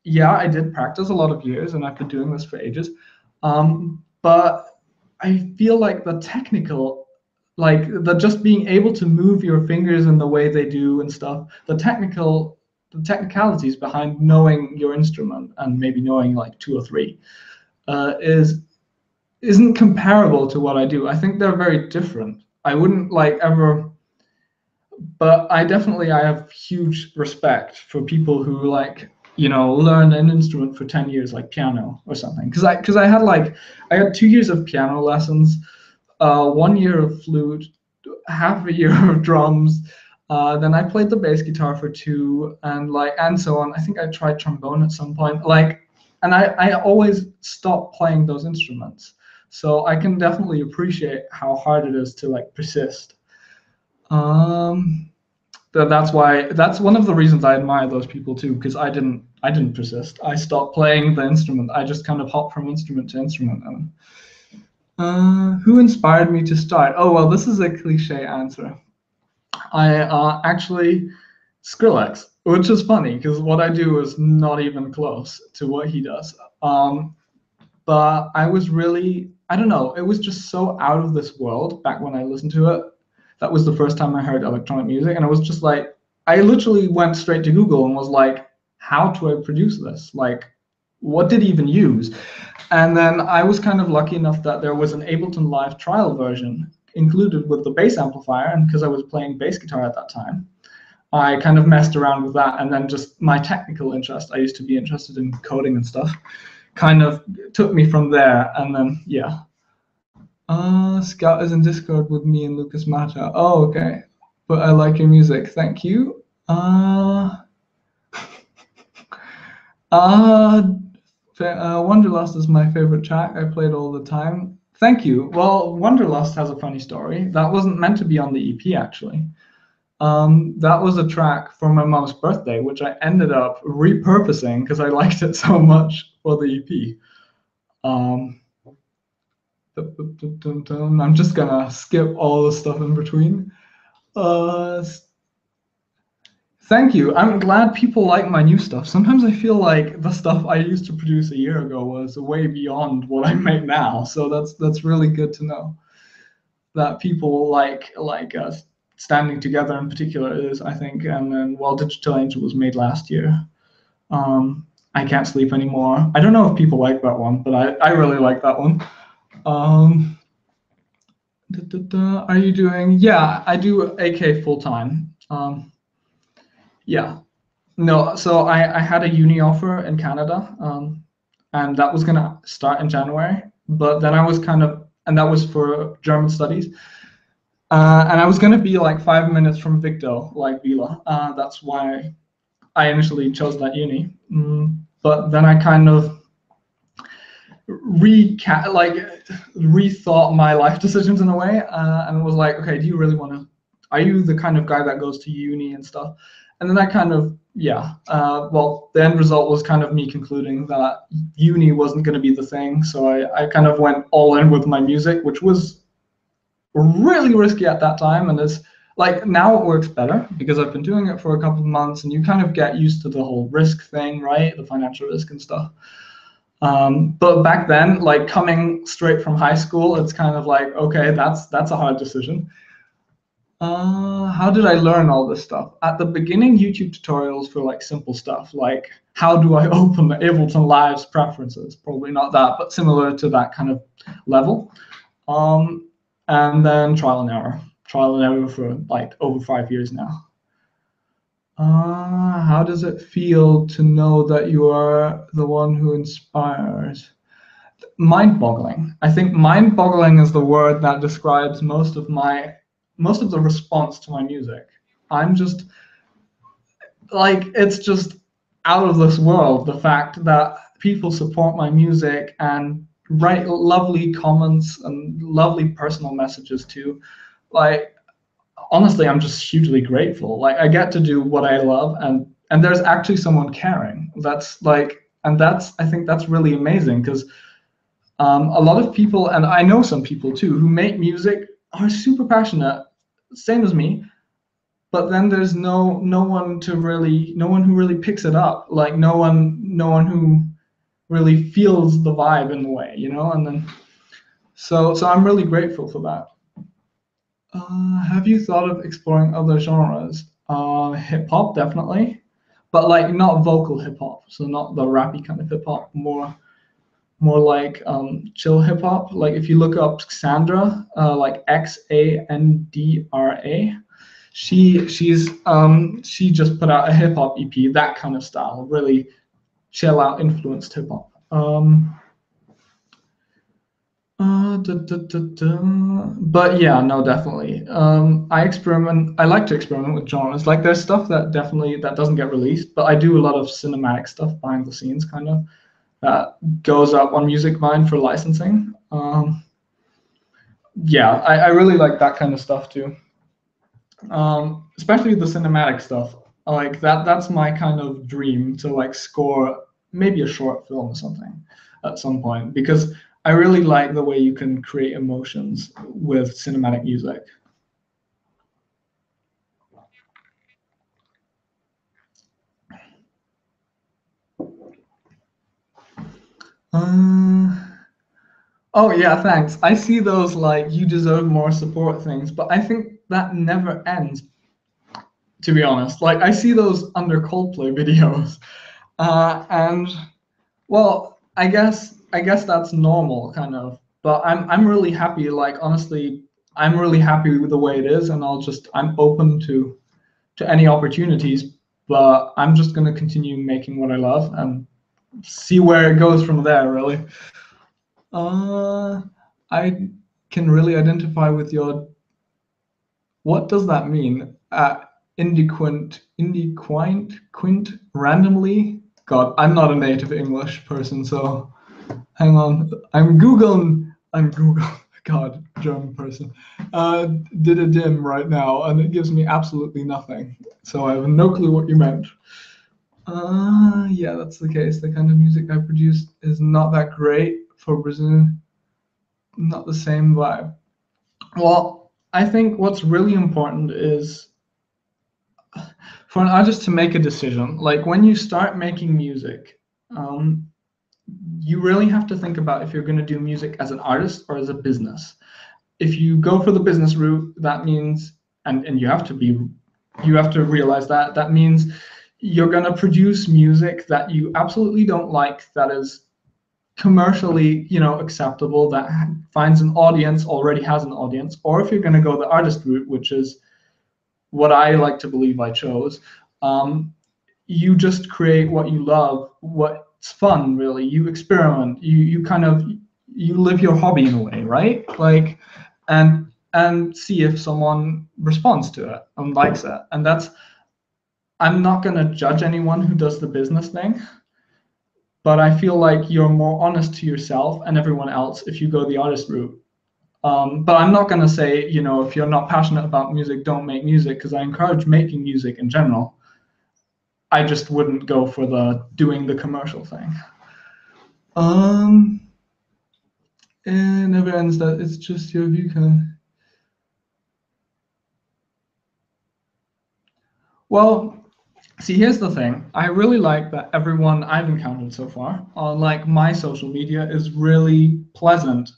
yeah, I did practice a lot of years and I've been doing this for ages. But I feel like the technical, like the just being able to move your fingers in the way they do and stuff, the technicalities behind knowing your instrument and maybe knowing like two or three, isn't comparable to what I do. I think they're very different. I wouldn't like ever, but I have huge respect for people who like, learn an instrument for 10 years, like piano or something. Because I had 2 years of piano lessons, 1 year of flute, half a year of drums. Then I played the bass guitar for 2, and so on. I think I tried trombone at some point. And I always stopped playing those instruments. So I can definitely appreciate how hard it is to like persist. That's one of the reasons I admire those people too, because I didn't persist. I stopped playing the instrument. I just kind of hopped from instrument to instrument. Who inspired me to start? Oh well, this is a cliche answer. I actually Skrillex, which is funny because what I do is not even close to what he does. But I was really, I don't know, it was just so out of this world back when I listened to it. That was the first time I heard electronic music, and I was just like, I literally went straight to Google and was like, how do I produce this? Like, what did he even use? And then I was kind of lucky enough that there was an Ableton Live trial version included with the bass amplifier, and because I was playing bass guitar at that time, I kind of messed around with that, and then just my technical interest, I used to be interested in coding and stuff, kind of took me from there, and then, yeah. Scout is in Discord with me and Lucas Mata. Oh, okay. But I like your music. Thank you. Wanderlust is my favorite track. I play it all the time. Thank you. Well, Wanderlust has a funny story. That wasn't meant to be on the EP, actually. That was a track for my mom's birthday, which I ended up repurposing because I liked it so much for the EP. Um, I'm just gonna skip all the stuff in between. Uh, Thank you. I'm glad people like my new stuff. Sometimes I feel like the stuff I used to produce a year ago was way beyond what I make now. So that's really good to know that people like us standing together in particular is, I think. And then well, Digital Angel was made last year. I Can't Sleep Anymore. I don't know if people like that one, but I really like that one. Um, Are you doing? Yeah, I do AK full time. Yeah. No, so I had a uni offer in Canada, and that was gonna start in January. But then I was and that was for German studies, and I was gonna be like 5 minutes from Victo, like Vila. That's why I initially chose that uni. But then I kind of rethought my life decisions in a way, and was like, okay, do you really want to? Are you the kind of guy that goes to uni and stuff? And then I kind of, yeah. Well, the end result was kind of me concluding that uni wasn't going to be the thing, so I kind of went all in with my music, which was really risky at that time, and it's like now it works better because I've been doing it for a couple of months, and you kind of get used to the whole risk thing, right? The financial risk and stuff. But back then, like coming straight from high school, it's kind of like, okay, that's a hard decision. How did I learn all this stuff? At the beginning, YouTube tutorials for like simple stuff, like how do I open the Ableton Live's preferences? Probably not that, but similar to that kind of level. And then trial and error for like over 5 years now. How does it feel to know that you are the one who inspires? Mind-boggling. I think mind-boggling is the word that describes most of the response to my music. I'm just like, it's just out of this world, the fact that people support my music and write lovely comments and lovely personal messages too. Like, honestly, I'm just hugely grateful. Like, I get to do what I love, and there's actually someone caring. That's like, and that's, I think that's really amazing because a lot of people, and I know some people too, who make music are super passionate, same as me, but then there's no one who really picks it up. Like no one who really feels the vibe in the way, and then so I'm really grateful for that. Have you thought of exploring other genres? Hip hop, definitely, but like not vocal hip hop, so not the rappy kind of hip hop, more like chill hip hop. Like if you look up Xandra, like Xandra, she just put out a hip hop EP, that kind of style, really chill out influenced hip hop. But yeah, no, definitely. I like to experiment with genres. Like there's stuff that doesn't get released, but I do a lot of cinematic stuff behind the scenes, kind of that goes up on Music Vine for licensing. Yeah, I really like that kind of stuff too. Especially the cinematic stuff. Like that's my kind of dream to like score maybe a short film or something at some point, because I really like the way you can create emotions with cinematic music. Oh yeah, thanks. I see those like you deserve more support things, but I think that never ends, to be honest. Like I see those under Coldplay videos, and well, I guess that's normal, kind of. But I'm really happy. Like honestly, I'm really happy with the way it is, and I'm open to any opportunities. But I'm just gonna continue making what I love and see where it goes from there. Really, I can really identify with your. What does that mean? Quint randomly. God, I'm not a native English person, so hang on. I'm Googling. God, German person. Did a dim right now, and it gives me absolutely nothing. So I have no clue what you meant. Yeah, that's the case. The kind of music I produce is not that great for Brazil. Not the same vibe. Well, I think what's really important is for an artist to make a decision. Like when you start making music, um, you really have to think about if you're going to do music as an artist or as a business. If you go for the business route, that means, and you have to realize that that means you're going to produce music that you absolutely don't like, that is commercially, acceptable, that finds an audience, already has an audience. Or if you're going to go the artist route, which is what I like to believe I chose, you just create what you love, what's fun, really. You experiment, you kind of, you live your hobby in a way, right? Like, and see if someone responds to it and likes it. And that's, I'm not going to judge anyone who does the business thing, but I feel like you're more honest to yourself and everyone else if you go the artist route. But I'm not going to say, if you're not passionate about music, don't make music, because I encourage making music in general. I just wouldn't go for the doing the commercial thing. It never ends that it's just your view, kind. Well, see, here's the thing. I really like that everyone I've encountered so far on like my social media is really pleasant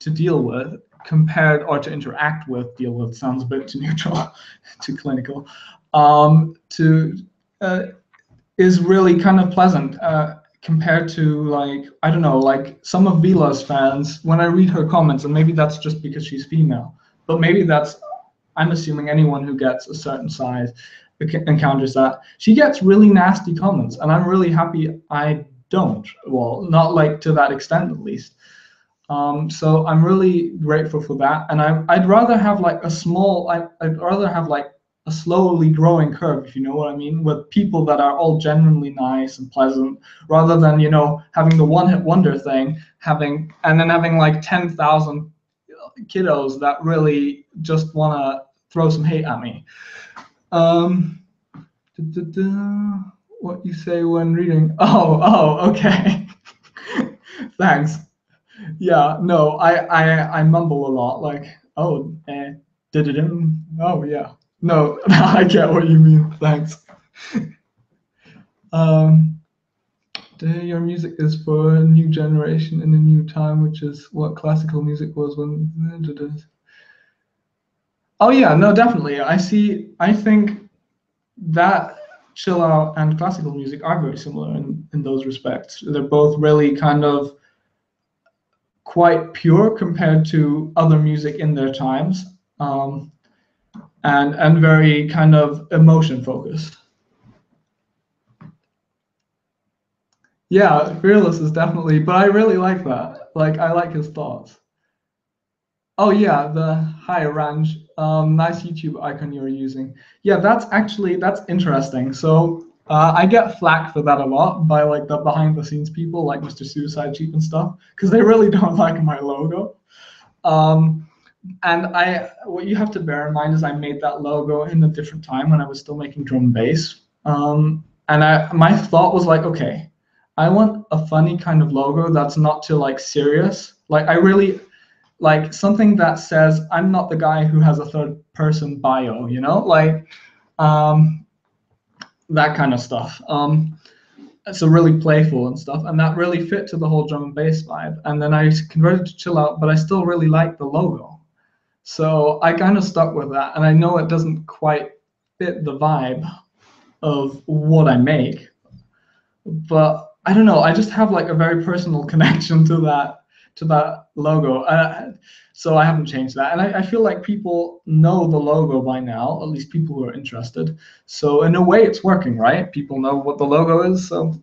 to deal with, compared, or to interact with. Deal with sounds a bit too neutral, too clinical. To is really kind of pleasant, compared to, like, I don't know, like some of Vila's fans. When I read her comments, and maybe that's just because she's female, but maybe that's, I'm assuming anyone who gets a certain size encounters that. She gets really nasty comments, and I'm really happy I don't. Well, not like to that extent, at least. So I'm really grateful for that, and I'd rather have like a small, I'd rather have like a slowly growing curve, if you know what I mean, with people that are all genuinely nice and pleasant, rather than, having the one-hit wonder thing, having like 10,000 kiddos that really just want to throw some hate at me. What you say when reading? Oh, okay. Thanks. Yeah, no, I mumble a lot, like, oh, oh, yeah. No, I get what you mean. Thanks. Your music is for a new generation in a new time, which is what classical music was when. Oh yeah, no, definitely. I think that chill out and classical music are very similar in those respects. They're both really kind of quite pure compared to other music in their times, and very kind of emotion focused. Yeah, Fearless is definitely, but I really like that. Like, I like his thoughts. Oh yeah, the high range. Nice YouTube icon you're using. Yeah, that's interesting. So I get flack for that a lot by like the behind the scenes people like Mr. Suicide Chief and stuff, because they really don't like my logo. Um, and what you have to bear in mind is I made that logo in a different time when I was still making drum and bass. And my thought was like, okay, I want a funny kind of logo that's not too like serious. Like I really like something that says I'm not the guy who has a third person bio, like that kind of stuff. So really playful and stuff, and that really fit to the whole drum and bass vibe. And then I converted to chill out, but I still really like the logo. So I kind of stuck with that, and I know it doesn't quite fit the vibe of what I make, but I don't know. I just have like a very personal connection to that logo. So I haven't changed that, and I feel like people know the logo by now, at least people who are interested. So in a way, it's working, right? People know what the logo is. So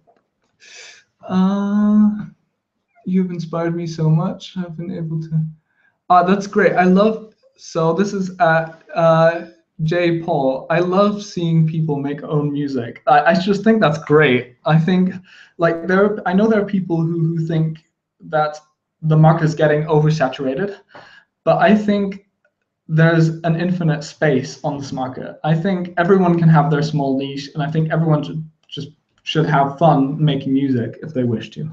you've inspired me so much. I've been able to. That's great. I love. So this is at J. Paul, I love seeing people make own music. I just think that's great. I think like I know there are people who think that the market is getting oversaturated, but I think there's an infinite space on this market. I think everyone can have their small niche, and I think everyone should have fun making music if they wish to.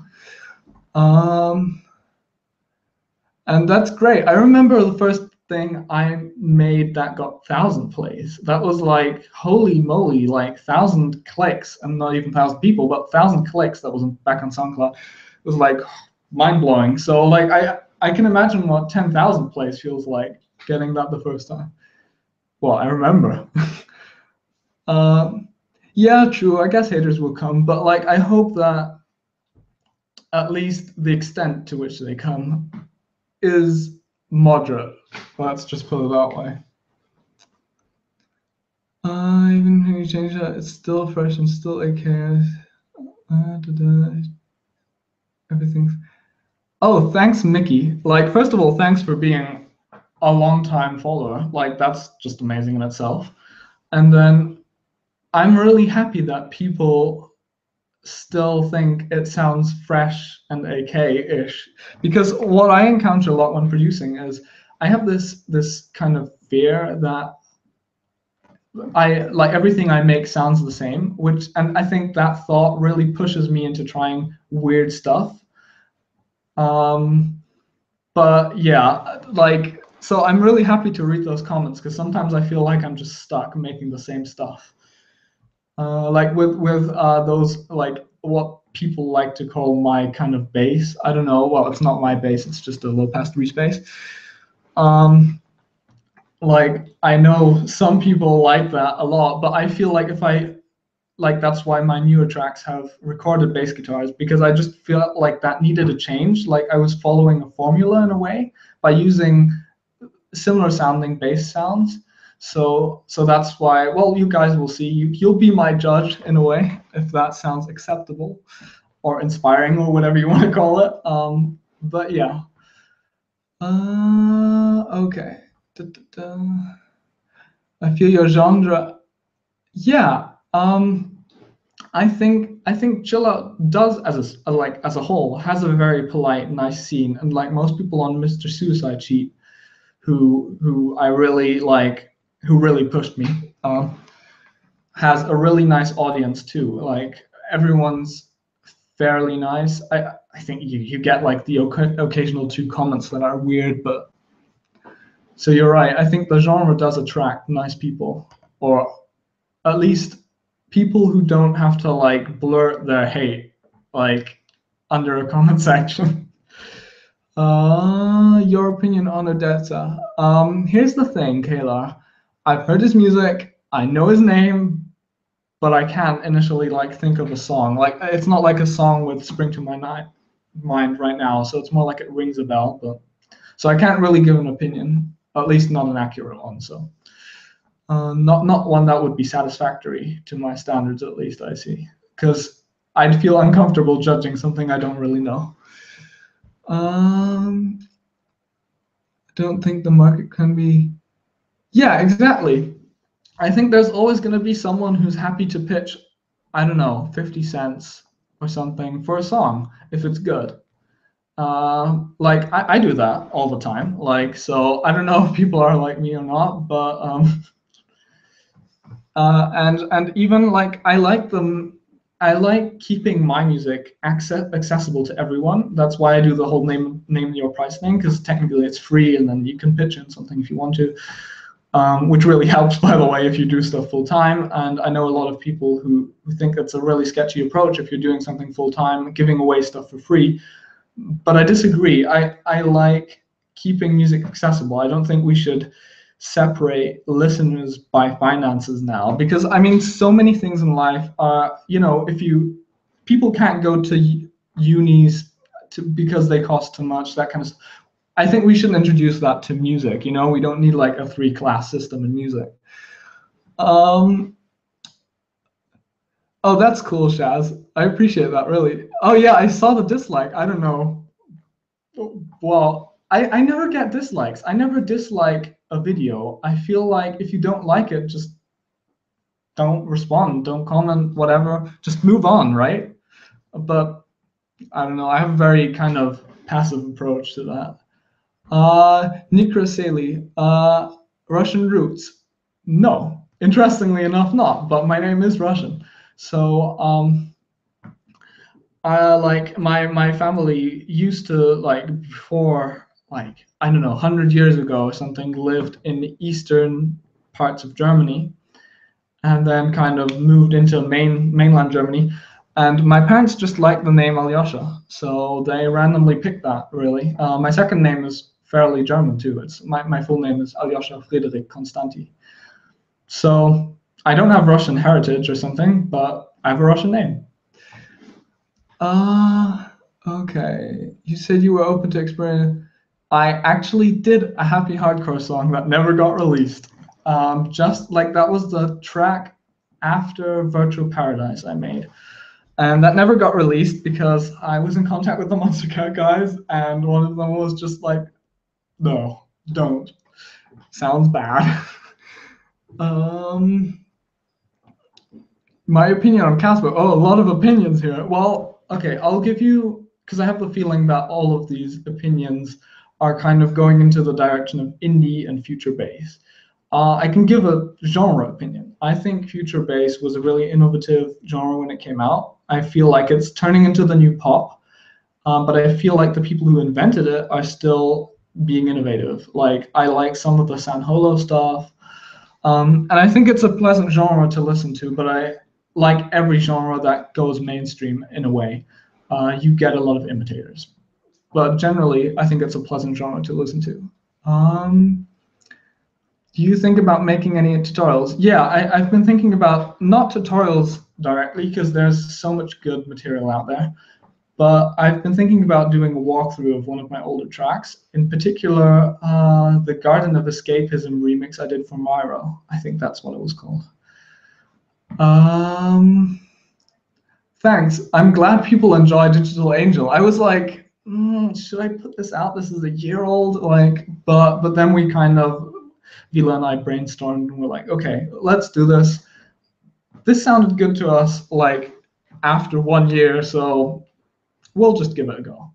And that's great. I remember the first thing I made that got 1,000 plays. That was like, holy moly, like 1,000 clicks, and not even 1,000 people, but 1,000 clicks. That was back on SoundCloud. It was like mind blowing. So like I can imagine what 10,000 plays feels like getting that the first time. Well, I remember. Yeah, true. I guess haters will come, but like I hope that at least the extent to which they come is moderate. Let's just put it that way. Even when you change that, it's still fresh and still okay. Everything's. Oh, thanks, Mickey. Like, first of all, thanks for being a long-time follower. Like, that's just amazing in itself. And then I'm really happy that people still think it sounds fresh and AK-ish, because what I encounter a lot when producing is I have this kind of fear that everything I make sounds the same, and I think that thought really pushes me into trying weird stuff. But yeah, like, so I'm really happy to read those comments, because sometimes I feel like I'm just stuck making the same stuff. Like with those, like what people like to call my kind of bass. I don't know. Well, it's not my bass. It's just a low pass 3 space. Like I know some people like that a lot, but I feel like that's why my newer tracks have recorded bass guitars, because I just feel like that needed a change. Like I was following a formula in a way by using similar sounding bass sounds. So that's why, well, you guys will see. You'll be my judge in a way, if that sounds acceptable or inspiring or whatever you want to call it. But yeah. Okay. I feel your genre. Yeah. I think Chill Out does as a whole has a very polite, nice scene, and like most people on Mr. Suicide Sheet, who I really like, who really pushed me, has a really nice audience too. Like everyone's fairly nice. I think you get like the occasional 2 comments that are weird, but so you're right. I think the genre does attract nice people, or at least people who don't have to like blurt their hate like under a comment section. Your opinion on Odessa. Here's the thing, Kayla. I've heard his music. I know his name, but I can't initially like think of a song. Like it's not like a song would spring to my mind right now. So it's more like it rings a bell. But so I can't really give an opinion, at least not an accurate one. So not one that would be satisfactory to my standards, at least I see, because I'd feel uncomfortable judging something I don't really know. I don't think the market can be. Yeah, exactly. I think there's always going to be someone who's happy to pitch, I don't know, 50 cents or something for a song if it's good. Like I do that all the time. Like, so I don't know if people are like me or not, but and even like I like keeping my music accessible to everyone. That's why I do the whole name your price thing, because technically it's free, and then you can pitch in something if you want to, which really helps, by the way, if you do stuff full time. And I know a lot of people who think that's a really sketchy approach if you're doing something full time, giving away stuff for free. But I disagree. I like keeping music accessible. I don't think we should separate listeners by finances now, because I mean, so many things in life are, if people can't go to unis because they cost too much, that kind of stuff. I think we should introduce that to music. We don't need like a 3-class system in music. Oh, that's cool, Shaz. I appreciate that, really. Oh yeah, I saw the dislike. I don't know. Well, I never get dislikes. I never dislike a video. I feel like if you don't like it, just don't respond, don't comment, whatever. Just move on, right? But I don't know. I have a very kind of passive approach to that. Nikra Sali, Russian roots? No. Interestingly enough, not. But my name is Russian, so like my family used to, like, before, like, I don't know, 100 years ago or something, lived in the eastern parts of Germany, and then kind of moved into mainland Germany. And my parents just liked the name Alyosha, so they randomly picked that. Really, my second name is fairly German too. It's my full name is Alyosha Friedrich Konstanty. So I don't have Russian heritage or something, but I have a Russian name. Okay. You said you were open to experience. I actually did a happy hardcore song that never got released. Just like that was the track after Virtual Paradise I made. And that never got released because I was in contact with the Monster Cat guys, and one of them was just like, no, don't. Sounds bad. My opinion on Casper. Oh, a lot of opinions here. Well, okay, I'll give you, because I have the feeling that all of these opinions are kind of going into the direction of indie and future bass. I can give a genre opinion. I think future bass was a really innovative genre when it came out. I feel like it's turning into the new pop, but I feel like the people who invented it are still being innovative. Like, I like some of the San Holo stuff, and I think it's a pleasant genre to listen to, but I like every genre that goes mainstream in a way. You get a lot of imitators. But generally, I think it's a pleasant genre to listen to. Do you think about making any tutorials? Yeah, I've been thinking about not tutorials directly because there's so much good material out there, but I've been thinking about doing a walkthrough of one of my older tracks, in particular, the Garden of Escapism remix I did for Myro. I think that's what it was called. Thanks. I'm glad people enjoy Digital Angel. I was like, should I put this out? This is a year old, like, but then we kind of, Vila and I brainstormed and we're like, okay, let's do this. This sounded good to us, like, after 1 year, so we'll just give it a go.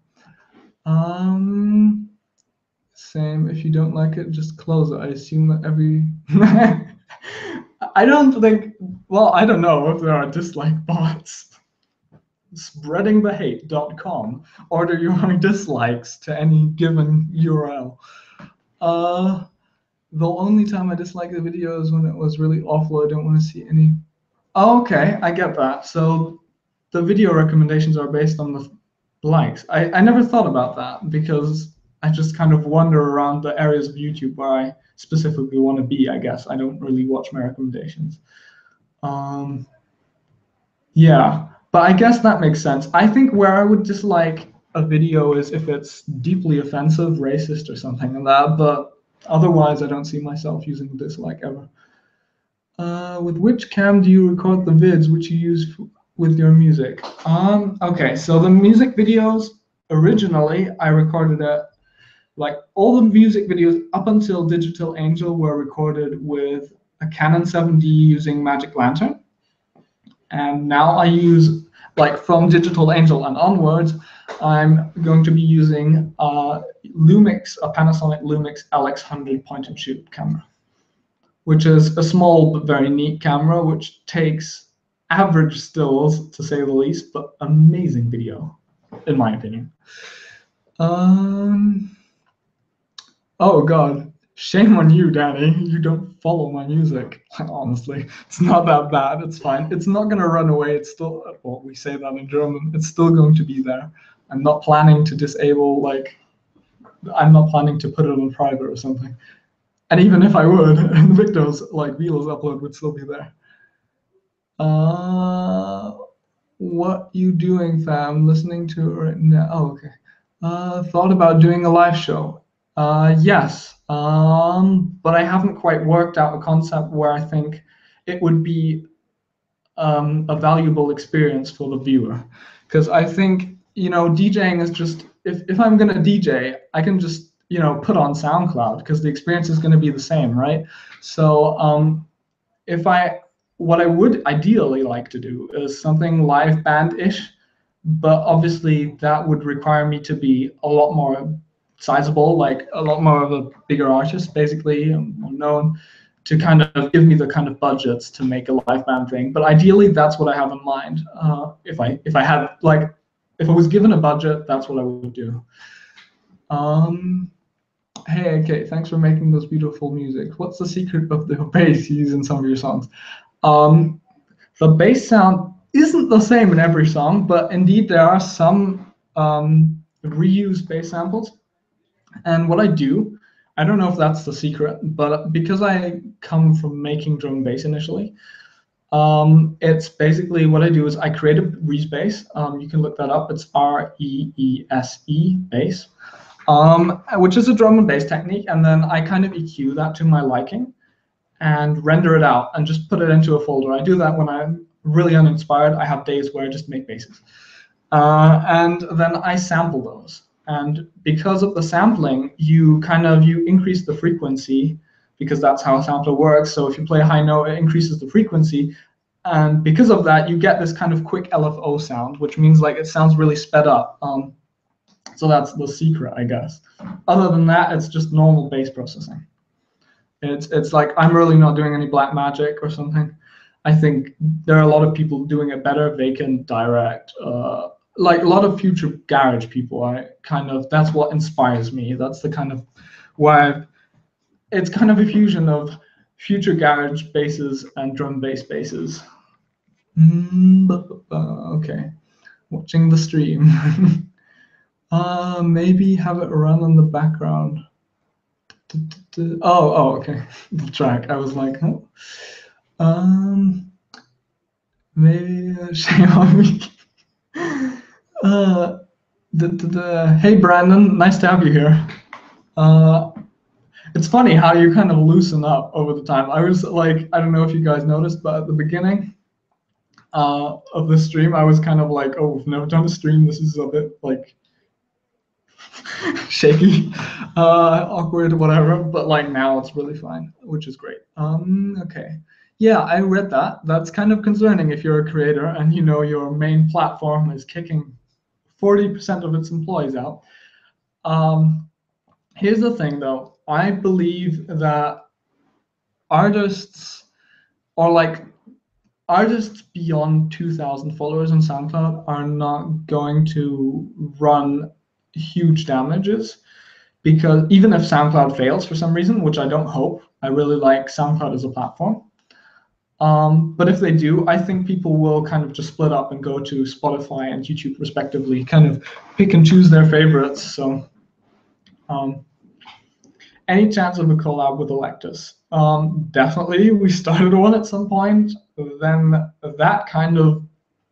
Same. If you don't like it, just close it. I assume that every. I don't think. Well, I don't know if there are dislike bots. Spreadingthehate.com. Order your dislikes to any given URL. The only time I disliked the video is when it was really awful. I don't want to see any. Oh, okay, I get that. So the video recommendations are based on the likes. I never thought about that because I just kind of wander around the areas of YouTube where I specifically want to be, I guess. I don't really watch my recommendations. Yeah, but I guess that makes sense. I think where I would dislike a video is if it's deeply offensive, racist, or something like that, but otherwise I don't see myself using dislike ever. With which cam do you record the vids which you use with your music? Okay, so the music videos, originally I recorded it, like all the music videos up until Digital Angel were recorded with a Canon 7D using Magic Lantern. And now I use, like, from Digital Angel and onwards, I'm going to be using Lumix, a Panasonic Lumix LX100 point and shoot camera, which is a small but very neat camera, which takes average stills, to say the least, but amazing video, in my opinion. Oh God, shame on you, Danny. You don't follow my music. Honestly, it's not that bad. It's fine. It's not gonna run away. It's still, well, we say that in German. It's still going to be there. I'm not planning to disable, like, I'm not planning to put it on private or something. And even if I would, Victor's, like, Vila's upload would still be there. What you doing, fam? Listening to it right now? Oh, okay. Thought about doing a live show. Yes, but I haven't quite worked out a concept where I think it would be a valuable experience for the viewer. Because I think, DJing is just, if I'm gonna DJ, I can just, put on SoundCloud, because the experience is going to be the same, right? So what I would ideally like to do is something live band-ish, but obviously that would require me to be a lot more sizable, like a lot more of a bigger artist, basically, more known, to kind of give me the kind of budgets to make a live band thing. But ideally, that's what I have in mind. If I was given a budget, that's what I would do. Hey, okay, thanks for making those beautiful music. What's the secret of the bass you use in some of your songs? The bass sound isn't the same in every song, but indeed there are some reused bass samples. And what I do, I don't know if that's the secret, but because I come from making drum and bass initially, it's basically what I do is I create a Reese bass. You can look that up. It's REESE bass, which is a drum and bass technique. And then I kind of EQ that to my liking and render it out and just put it into a folder. I do that when I'm really uninspired. I have days where I just make basses. And then I sample those. And because of the sampling, you increase the frequency, because that's how a sampler works. So if you play a high note, it increases the frequency. And because of that, you get this kind of quick LFO sound, which means like it sounds really sped up. So that's the secret, I guess. Other than that, it's just normal bass processing. It's like I'm really not doing any black magic or something. I think there are a lot of people doing it better. Vacant, Direct, like a lot of future garage people. That's what inspires me. That's the kind of where it's kind of a fusion of future garage basses and drum bass basses. Okay, watching the stream. Maybe have it run in the background. Oh, okay. The track. I was like, huh? Maybe shame on me. Hey Brandon, nice to have you here. It's funny how you kind of loosen up over the time. I was like, I don't know if you guys noticed, but at the beginning of the stream, I was kind of like, oh, we've never done a stream. This is a bit like shaky, awkward, whatever. But like now it's really fine, which is great. Okay. Yeah, I read that. That's kind of concerning if you're a creator and your main platform is kicking 40% of its employees out. Here's the thing, though. I believe that artists, or like artists beyond 2,000 followers on SoundCloud, are not going to run huge damages, because even if SoundCloud fails for some reason, which I don't hope, I really like SoundCloud as a platform. But if they do, I think people will kind of just split up and go to Spotify and YouTube respectively, kind of pick and choose their favorites. So any chance of a collab with Electus? Definitely. We started one at some point. Then that kind of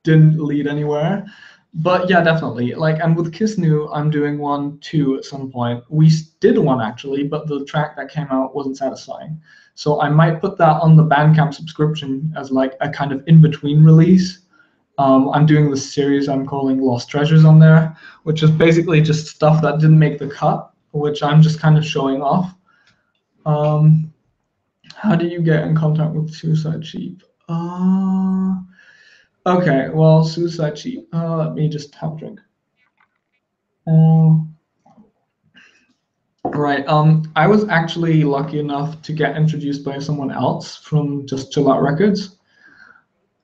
didn't lead anywhere. But yeah, definitely. And with Kisnu, I'm doing one too at some point. We did one actually, but the track that came out wasn't satisfying. So I might put that on the Bandcamp subscription as like a kind of in-between release. I'm doing this series I'm calling Lost Treasures on there, which is basically just stuff that didn't make the cut, which I'm just kind of showing off. How do you get in contact with Suicide Sheep? Okay, well, Suicide Sheep. Let me just have a drink. Right. I was actually lucky enough to get introduced by someone else from Just Chill Out Records.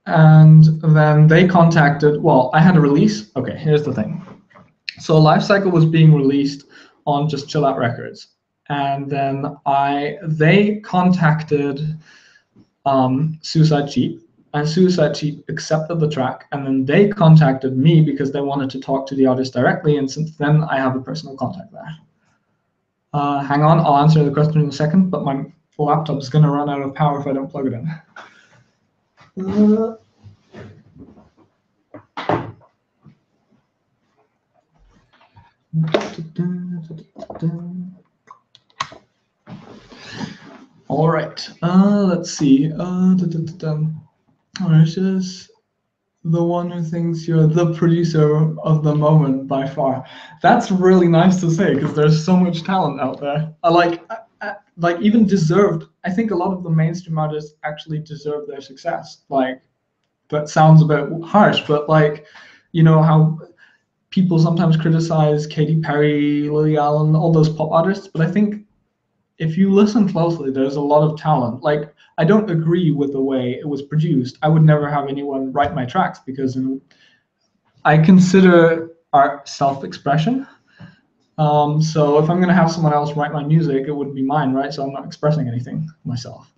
And then they contacted, well, I had a release. Okay, here's the thing. So Lifecycle was being released on Just Chill Out Records. And then they contacted Suicide Sheep, and Suicide Sheep accepted the track, and then they contacted me because they wanted to talk to the artist directly, and since then I have a personal contact there. Hang on, I'll answer the question in a second, but my laptop is going to run out of power if I don't plug it in. All right, let's see. Where is this? the one who thinks you're the producer of the moment by far. That's really nice to say because there's so much talent out there. Like even deserved. I think a lot of the mainstream artists actually deserve their success. Like that sounds a bit harsh, but like, you know how people sometimes criticize Katy Perry, Lily Allen, all those pop artists, but I think if you listen closely, there's a lot of talent. Like, I don't agree with the way it was produced. I would never have anyone write my tracks because I consider art self-expression. So if I'm going to have someone else write my music, it would be mine, right? So I'm not expressing anything myself.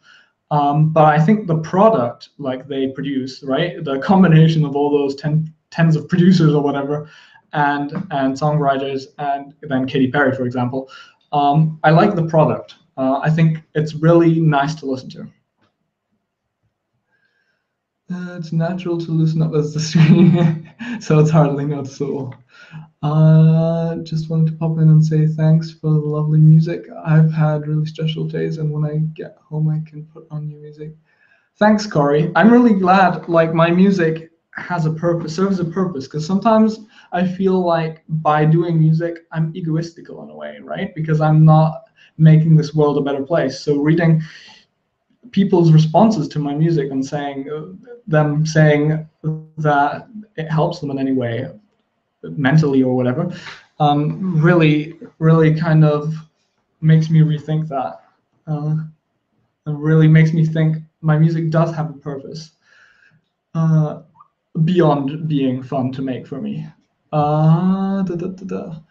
But I think the product, like they produce, right, the combination of all those tens of producers or whatever, and songwriters, and then Katy Perry, for example, I like the product. I think it's really nice to listen to. It's natural to loosen up as the stream, so it's hardly noticeable. Just wanted to pop in and say thanks for the lovely music. I've had really stressful days, and when I get home, I can put on your music. Thanks, Corey. I'm really glad. Like my music has a purpose, serves a purpose. Because sometimes I feel like by doing music, I'm egoistical in a way, right? Because I'm not making this world a better place. So reading people's responses to my music and them saying that it helps them in any way, mentally or whatever, really kind of makes me rethink that. It really makes me think my music does have a purpose beyond being fun to make for me. The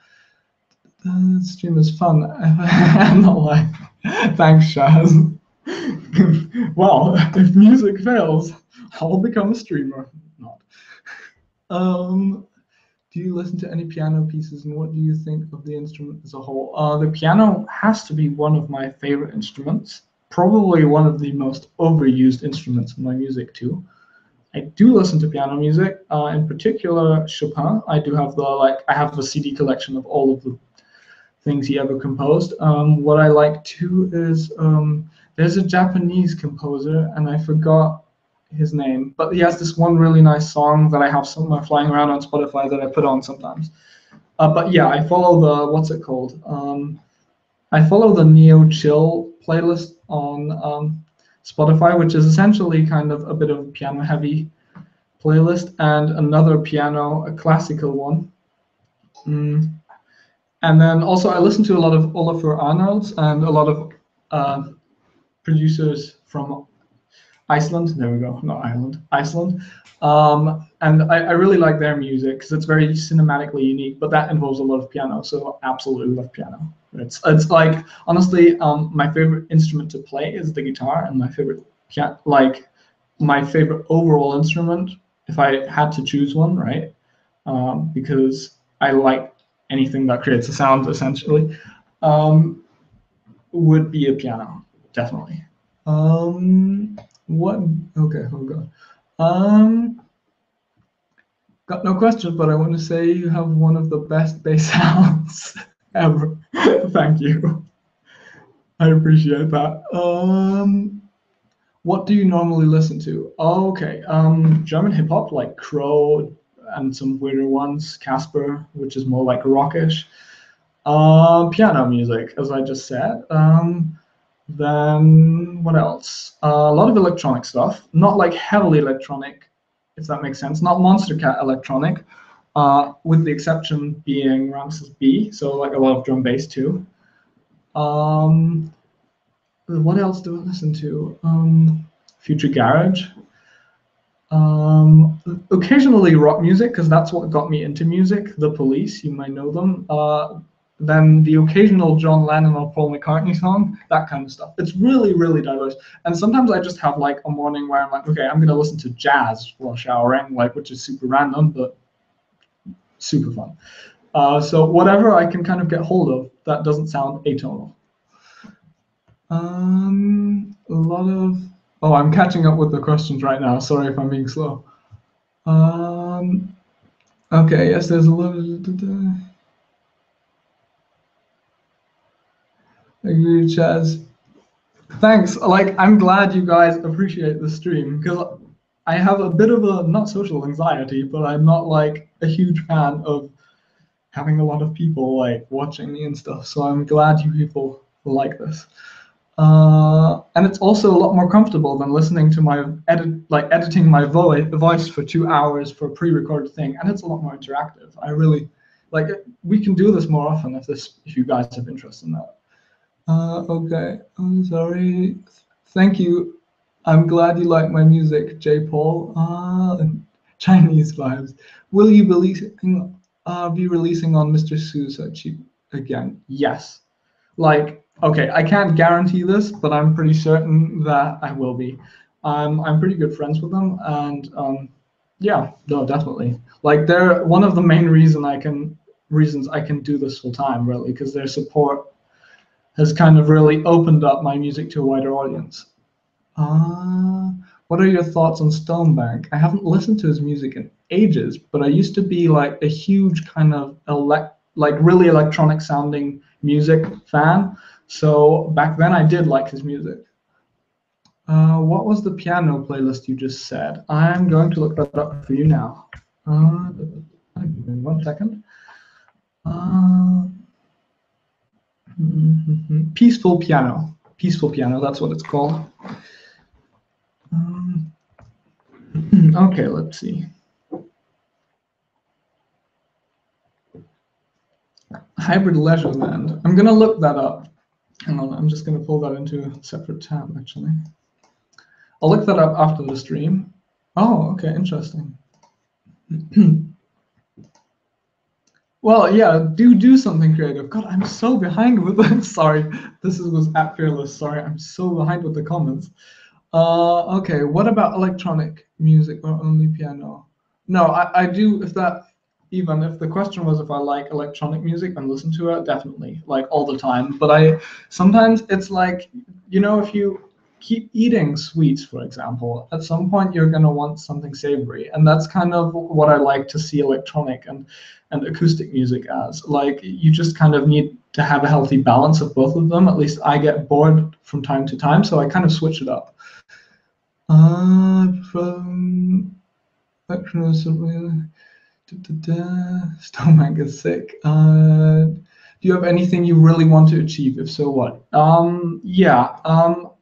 stream is fun. I'm not lying. Thanks, Shaz. Well, if music fails, I'll become a streamer. Not. Do you listen to any piano pieces, and what do you think of the instrument as a whole? The piano has to be one of my favorite instruments, probably one of the most overused instruments in my music too. I do listen to piano music, in particular Chopin. I have a CD collection of all of the things he ever composed. What I like too is there's a Japanese composer, and I forgot his name, but he has this one really nice song that I have somewhere flying around on Spotify that I put on sometimes. But yeah, I follow the what's it called? I follow the Neo Chill playlist on Spotify, which is essentially kind of a bit of a piano heavy playlist, and another piano, a classical one. And then also I listen to a lot of Olafur Arnalds and a lot of producers from Iceland. There we go, not Ireland, Iceland. And I really like their music because it's very cinematically unique, but that involves a lot of piano. So I absolutely love piano. It's like honestly, my favorite instrument to play is the guitar, and my favorite my favorite overall instrument, if I had to choose one, right? Because I like anything that creates a sound essentially, would be a piano, definitely. What? Okay, hold on. Got no questions, but I want to say you have one of the best bass sounds ever. Thank you. I appreciate that. What do you normally listen to? Oh, okay. German hip hop like Crow and some weirder ones, Casper, which is more like rockish. Piano music, as I just said. Then what else? A lot of electronic stuff, not like heavily electronic, if that makes sense. Not Monster Cat electronic, with the exception being Ramses B. So like a lot of drum bass too. What else do I listen to? Future Garage. Occasionally rock music, because that's what got me into music. The Police, you might know them. Then the occasional John Lennon or Paul McCartney song, that kind of stuff. It's really, really diverse. And sometimes I just have like a morning where I'm like, okay, I'm gonna listen to jazz while showering, like, which is super random, but super fun. So whatever I can kind of get hold of that doesn't sound atonal. A lot of, oh, I'm catching up with the questions right now. Sorry if I'm being slow. Okay, yes, there's a lot of, agree, Chaz. Thanks. Like, I'm glad you guys appreciate the stream because I have a bit of a, not social anxiety, but I'm not like a huge fan of having a lot of people like watching me and stuff. So I'm glad you people like this. And it's also a lot more comfortable than listening to my editing my voice for 2 hours for a pre-recorded thing, and it's a lot more interactive. I really like it. We can do this more often if you guys have interest in that. Okay, I'm sorry. Thank you. I'm glad you like my music, J. Paul. Chinese vibes. Will you be releasing on Mr. Suicide again? Yes. Like, okay, I can't guarantee this, but I'm pretty certain that I will be. I'm pretty good friends with them, and yeah, no, definitely. Like, they're one of the main reasons I can do this full time, really, because their support has kind of really opened up my music to a wider audience. What are your thoughts on Stonebank? I haven't listened to his music in ages, but I used to be like a huge kind of like really electronic sounding music fan. So back then I did like his music. What was the piano playlist you just said? I'm going to look that up for you now. Give me 1 second. Peaceful Piano. Peaceful Piano, that's what it's called. Okay, let's see. Hybrid Leisure Land. I'm gonna look that up. Hang on, I'm just gonna pull that into a separate tab, actually. I'll look that up after the stream. Oh, okay, interesting. Well, yeah, do something creative. God, I'm so behind with it. Sorry, was at Fearless. Sorry, I'm so behind with the comments. Okay, what about electronic music or only piano? No, I do, even if the question was if I like electronic music and listen to it, definitely, like all the time. But sometimes it's like, if you keep eating sweets, for example, at some point you're gonna want something savory. And that's kind of what I like to see electronic and acoustic music as. Like, you just kind of need to have a healthy balance of both of them. At least I get bored from time to time, so I kind of switch it up. From Stomach is sick. Do you have anything you really want to achieve? If so, what?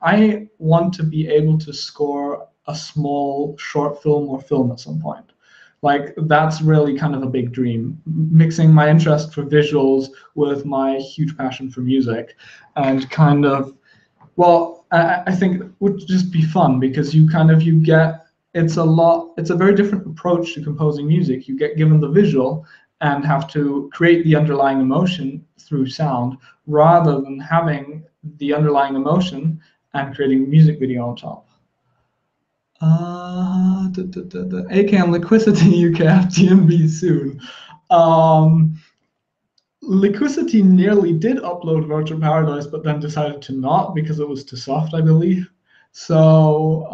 I want to be able to score a small short film or film at some point. Like, that's really kind of a big dream, mixing my interest for visuals with my huge passion for music, and kind of, well, I think it would just be fun because you get, it's a very different approach to composing music. You get given the visual and have to create the underlying emotion through sound, rather than having the underlying emotion and creating a music video on top. AKM Liquidity UKF TMB soon. Liquidity nearly did upload Virtual Paradise, but then decided to not because it was too soft, I believe. So,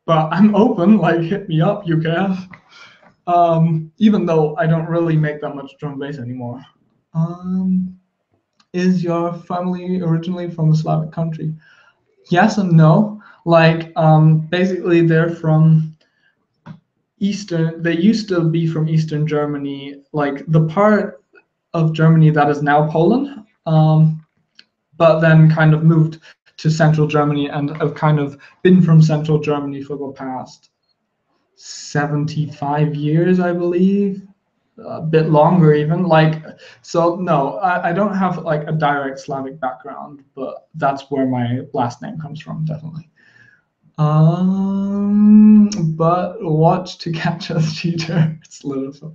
but I'm open, like, hit me up, UKF. Even though I don't really make that much drum bass anymore. Is your family originally from a Slavic country? Yes and no. Like, basically they're from they used to be from Eastern Germany, like the part of Germany that is now Poland, but then kind of moved to Central Germany and have kind of been from Central Germany for the past 75 years, I believe, a bit longer even. Like, so no, I don't have like a direct Slavic background, but that's where my last name comes from, definitely. But watch to catch us, cheater. It's little.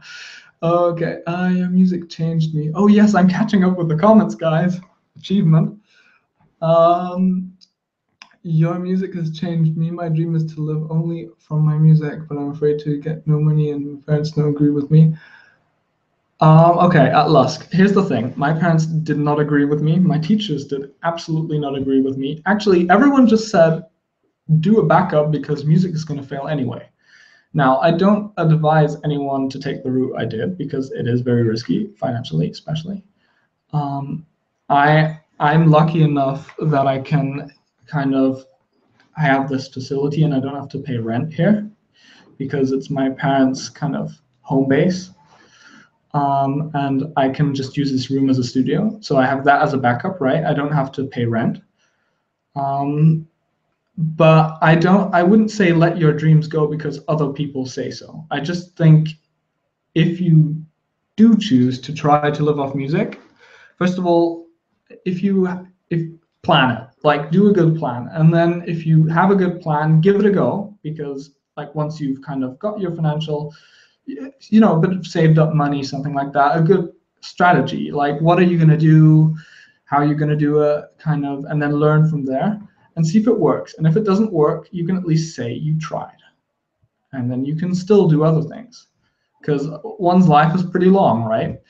Okay, your music changed me. Oh yes, I'm catching up with the comments, guys. Achievement. Your music has changed me. My dream is to live only from my music, but I'm afraid to get no money and my parents don't agree with me. Okay, at Lusk, here's the thing. My parents did not agree with me. My teachers did absolutely not agree with me. Actually, everyone just said, do a backup because music is going to fail anyway. Now, I don't advise anyone to take the route I did because it is very risky, financially especially. I'm lucky enough that I can kind of have this facility and I don't have to pay rent here. because it's my parents' kind of home base. And I can just use this room as a studio. So I have that as a backup, right? I don't have to pay rent. But I wouldn't say let your dreams go because other people say so. I just think if you do choose to try to live off music, first of all, if plan it, like do a good plan. And then if you have a good plan, give it a go, because like once you've kind of got your financial, a bit of saved up money, something like that, a good strategy, like what are you going to do, how are you going to do it, kind of, and then learn from there and see if it works. And if it doesn't work, you can at least say you tried, and then you can still do other things, because one's life is pretty long, right?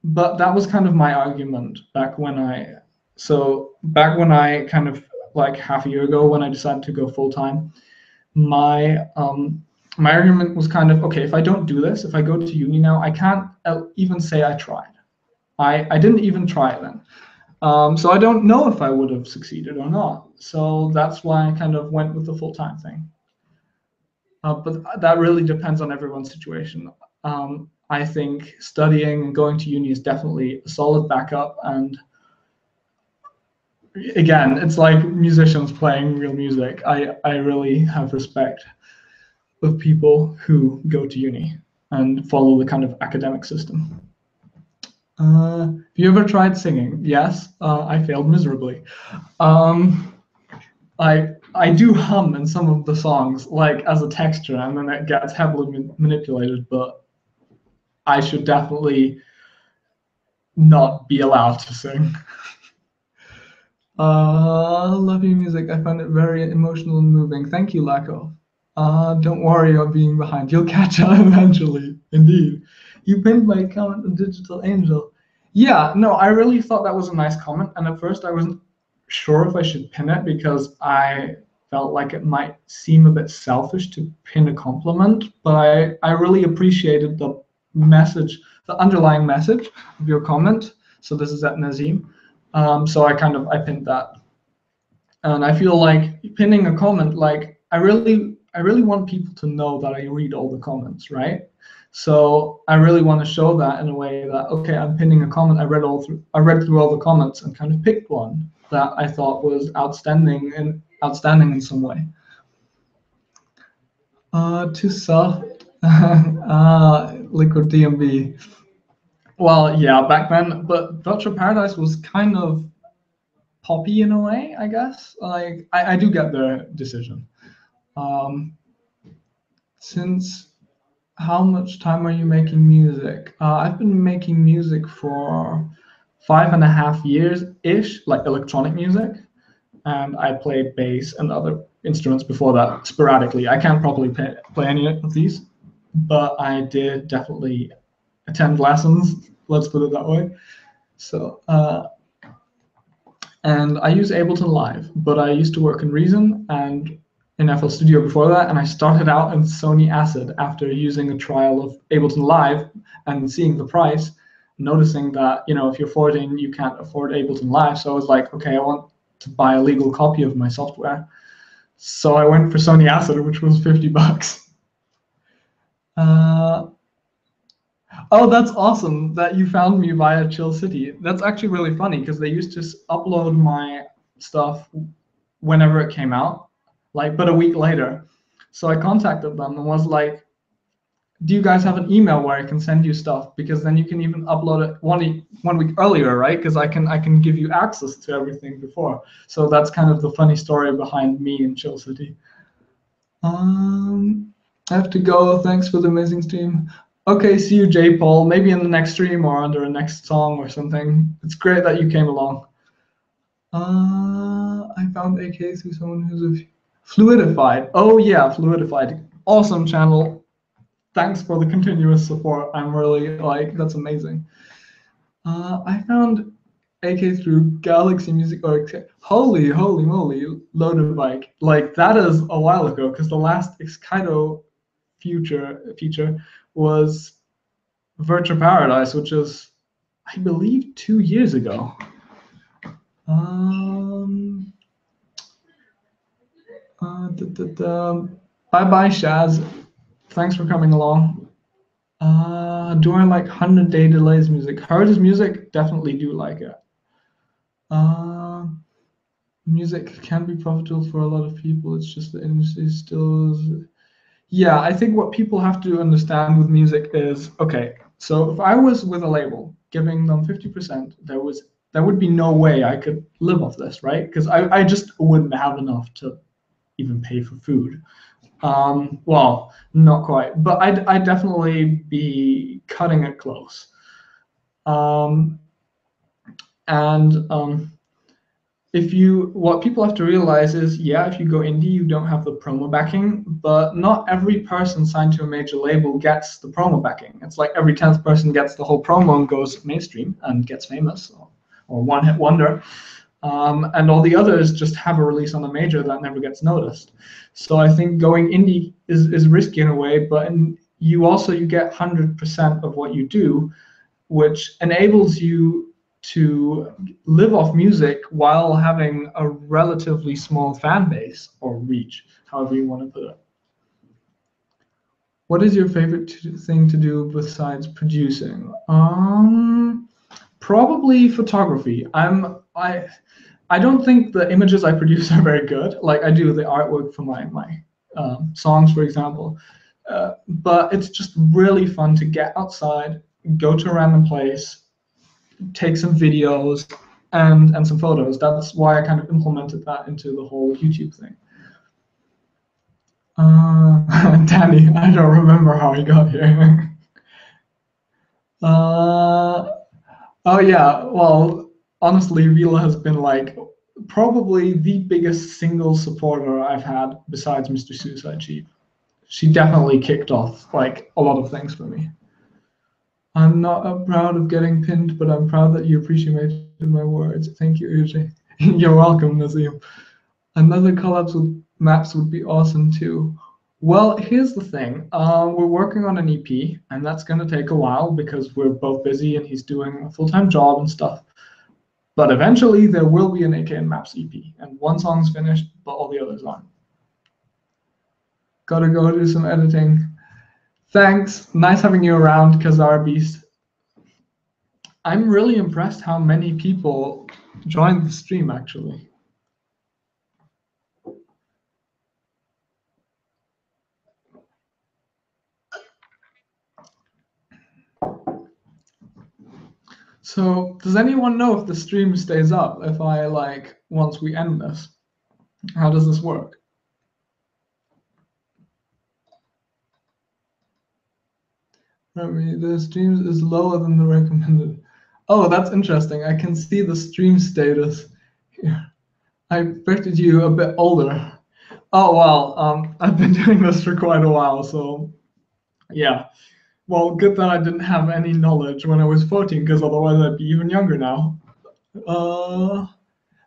But that was kind of my argument back when I kind of like half a year ago when I decided to go full time. My argument was kind of, okay, if I don't do this, if I go to uni now, I can't even say I tried. I didn't even try it then. So I don't know if I would have succeeded or not. So that's why I kind of went with the full-time thing. But that really depends on everyone's situation. I think studying and going to uni is definitely a solid backup. And again, it's like musicians playing real music. I really have respect of people who go to uni and follow the kind of academic system. Have you ever tried singing? Yes, I failed miserably. I do hum in some of the songs, like as a texture, and then it gets heavily manipulated, but I should definitely not be allowed to sing. Love your music. I find it very emotional and moving. Thank you, Lako. Don't worry about being behind. You'll catch up eventually. Indeed. You pinned my account, a digital angel. Yeah, no, I really thought that was a nice comment. And at first I wasn't sure if I should pin it because I felt like it might seem a bit selfish to pin a compliment. But I really appreciated the message, the underlying message of your comment. So this is at Nazim. So I pinned that. And I feel like pinning a comment, like I really want people to know that I read all the comments, right? So I really want to show that in a way that, okay, I'm pinning a comment. I read through all the comments and kind of picked one that I thought was outstanding in some way. Too soft. Liquid DMB. Well, yeah, back then, but Virtual Paradise was kind of poppy in a way, I guess. Like I do get their decision. Since how much time are you making music? I've been making music for 5.5 years ish, like electronic music, and I played bass and other instruments before that sporadically. I can't properly play any of these, but I did definitely attend lessons. Let's put it that way. So. And I use Ableton Live, but I used to work in Reason and in FL Studio before that, and I started out in Sony Acid after using a trial of Ableton Live and seeing the price, noticing that, if you're 14, you can't afford Ableton Live. So I was like, okay, I want to buy a legal copy of my software. So I went for Sony Acid, which was $50. Oh, that's awesome that you found me via Chill City. That's actually really funny because they used to upload my stuff whenever it came out, but a week later. So I contacted them and was like, do you guys have an email where I can send you stuff? Because then you can even upload it one week earlier, right? Because I can give you access to everything before. So that's kind of the funny story behind me in Chill City. I have to go. Thanks for the amazing stream. Okay, see you, J. Paul. Maybe in the next stream or under a next song or something. It's great that you came along. I found AK through someone who's a Fluidified. Oh yeah, Fluidified. Awesome channel. Thanks for the continuous support. I'm really that's amazing. I found AK through Galaxy Music Org. Holy moly, loaded bike. Like that is a while ago because the last Excito feature was Virtual Paradise, which is, I believe, 2 years ago. Bye-bye, Shaz. Thanks for coming along. Do I like 100 Day Delays music? Heard his music? Definitely do like it. Uh, Music can be profitable for a lot of people. It's just the industry still is. Yeah, I think what people have to understand with music is, okay, so if I was with a label giving them 50%, there would be no way I could live off this, right? Because I just wouldn't have enough to even pay for food. Well, not quite, but I'd definitely be cutting it close. Um, and what people have to realize is, yeah, if you go indie, you don't have the promo backing, but not every person signed to a major label gets the promo backing. It's like every 10th person gets the whole promo and goes mainstream and gets famous, or one hit wonder. And all the others just have a release on a major that never gets noticed. So I think going indie is risky in a way, but you get 100% of what you do, which enables you to live off music while having a relatively small fan base or reach, however you want to put it. What is your favorite thing to do besides producing? Probably photography. I don't think the images I produce are very good. Like I do the artwork for my songs, for example. But it's just really fun to get outside, go to a random place, take some videos and some photos. That's why I kind of implemented that into the whole YouTube thing. Danny, I don't remember how he got here. uh, oh yeah, well, honestly, Vila has been like probably the biggest single supporter I've had besides Mr. Suicide Chief. She definitely kicked off like a lot of things for me. I'm not proud of getting pinned, but I'm proud that you appreciated my words. Thank you, Uji. You're welcome, Nazim. Another collabs with maps would be awesome too. Well, here's the thing. We're working on an EP, and that's going to take a while because we're both busy and he's doing a full-time job and stuff. But eventually, there will be an AKN Maps EP, and one song's finished, but all the others aren't. Gotta go do some editing. Thanks. Nice having you around, Kazar Beast. I'm really impressed how many people joined the stream, actually. So does anyone know if the stream stays up if I once we end this? How does this work? I mean, the stream is lower than the recommended. Oh, that's interesting. I can see the stream status here. I expected you a bit older. Oh, well, I've been doing this for quite a while, so yeah. Well, good that I didn't have any knowledge when I was 14, because otherwise I'd be even younger now.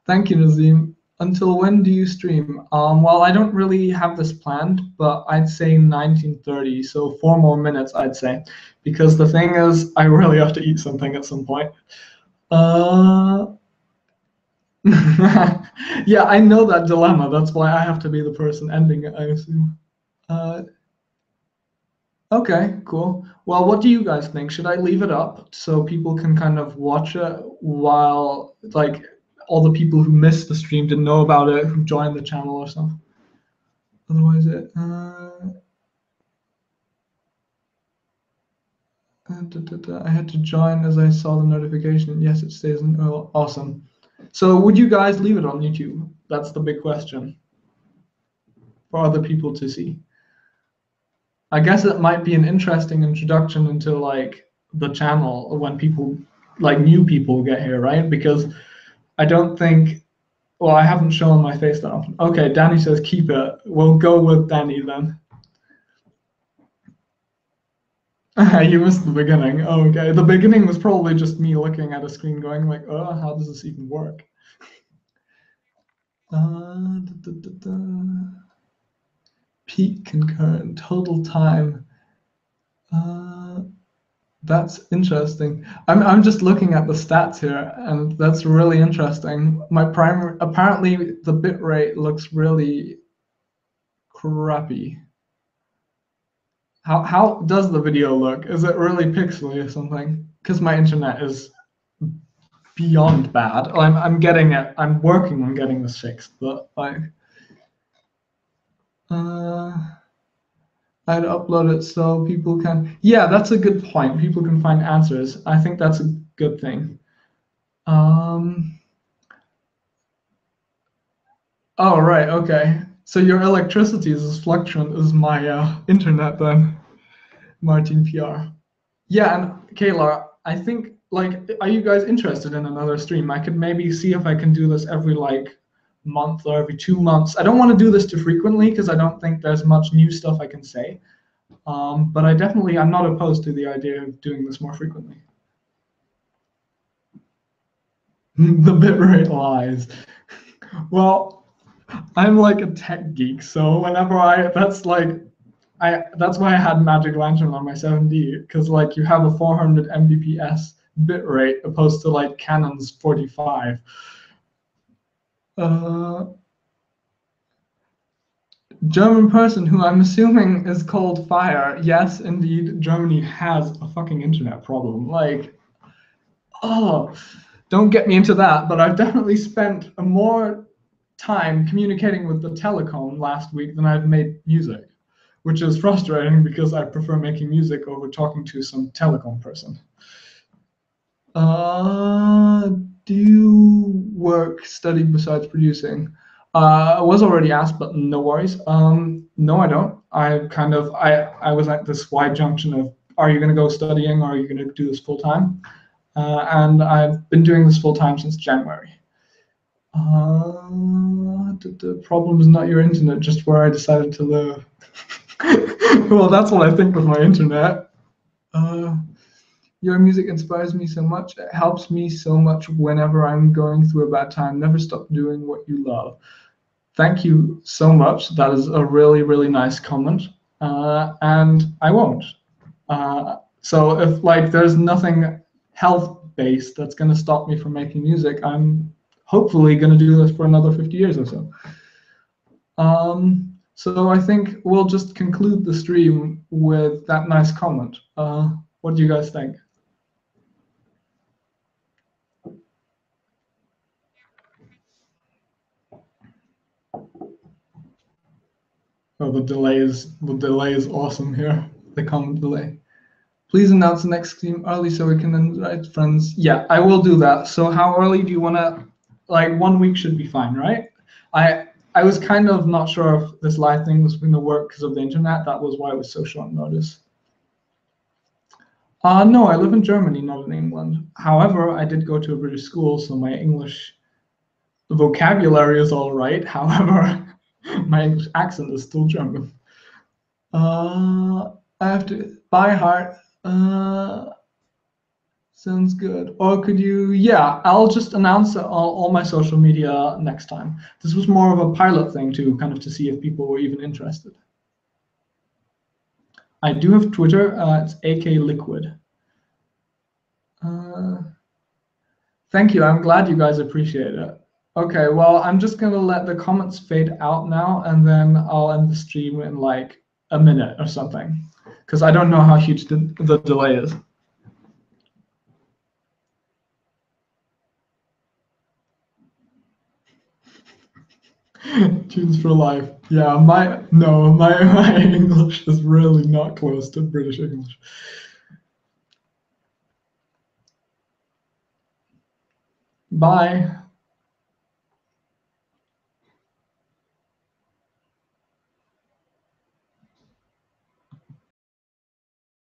Thank you, Nazim. Until when do you stream? Well, I don't really have this planned, but I'd say 19:30, so 4 more minutes, I'd say, because the thing is, I really have to eat something at some point. Yeah, I know that dilemma. That's why I have to be the person ending it, I assume. Okay, cool. Well, what do you guys think? Should I leave it up so people can kind of watch it while, like, all the people who missed the stream didn't know about it, who joined the channel or something? Otherwise, I had to join as I saw the notification. Yes, it stays in. Oh, awesome. So, would you guys leave it on YouTube? That's the big question for other people to see. I guess it might be an interesting introduction into like the channel when people, like new people, get here, right? Because I don't think, well, I haven't shown my face that often. Okay, Danny says keep it. We'll go with Danny then. You missed the beginning. Oh, okay. The beginning was probably just me looking at a screen going like, oh, how does this even work? Peak concurrent, total time. That's interesting. I'm just looking at the stats here, and that's really interesting. My primary, apparently the bit rate looks really crappy. How does the video look? Is it really pixely or something? Because my internet is beyond bad. I'm getting it. I'm working on getting this fixed, but like, I'd upload it so people can. Yeah, that's a good point. People can find answers. I think that's a good thing. Oh, right. Okay. So your electricity is as fluctuant as my internet then, Martin PR. Yeah, and Kayla, I think like, are you guys interested in another stream? I could maybe see if I can do this every like month or every 2 months. I don't want to do this too frequently because I don't think there's much new stuff I can say. But I'm not opposed to the idea of doing this more frequently. The bitrate lies. Well, I'm like a tech geek, so whenever that's why I had Magic Lantern on my 7D, because like you have a 400 Mbps bitrate opposed to like Canon's 45. German person who I'm assuming is called Fire. Yes, indeed, Germany has a fucking internet problem. Like, oh, don't get me into that, but I've definitely spent more time communicating with the telecom last week than I've made music, which is frustrating because I prefer making music over talking to some telecom person. Do you study besides producing? I was already asked, but no worries. No, I don't. I was at this wide junction of, are you going to go studying or are you going to do this full time? And I've been doing this full time since January. The problem is not your internet, just where I decided to live. Well, that's what I think with my internet. Your music inspires me so much. It helps me so much whenever I'm going through a bad time. Never stop doing what you love. Thank you so much. That is a really, really nice comment. And I won't. So if like there's nothing health-based that's going to stop me from making music, I'm hopefully going to do this for another 50 years or so. So I think we'll just conclude the stream with that nice comment. What do you guys think? Oh, the delay is awesome here. The comment delay. Please announce the next stream early so we can invite friends. Yeah, I will do that. So how early do you want to? Like 1 week should be fine, right? I was kind of not sure if this live thing was going to work because of the internet. That was why it was so short notice. No, I live in Germany, not in England. However, I did go to a British school, so my English vocabulary is all right. However, my English accent is still German. I have to by heart. Sounds good. Or could you? Yeah, I'll just announce it on all my social media next time. This was more of a pilot thing to kind of to see if people were even interested. I do have Twitter. It's AK Liquid. Thank you. I'm glad you guys appreciate it. Okay, well, I'm just going to let the comments fade out now, and then I'll end the stream in like a minute or something, because I don't know how huge the delay is. Tunes for life. Yeah, my English is really not close to British English. Bye.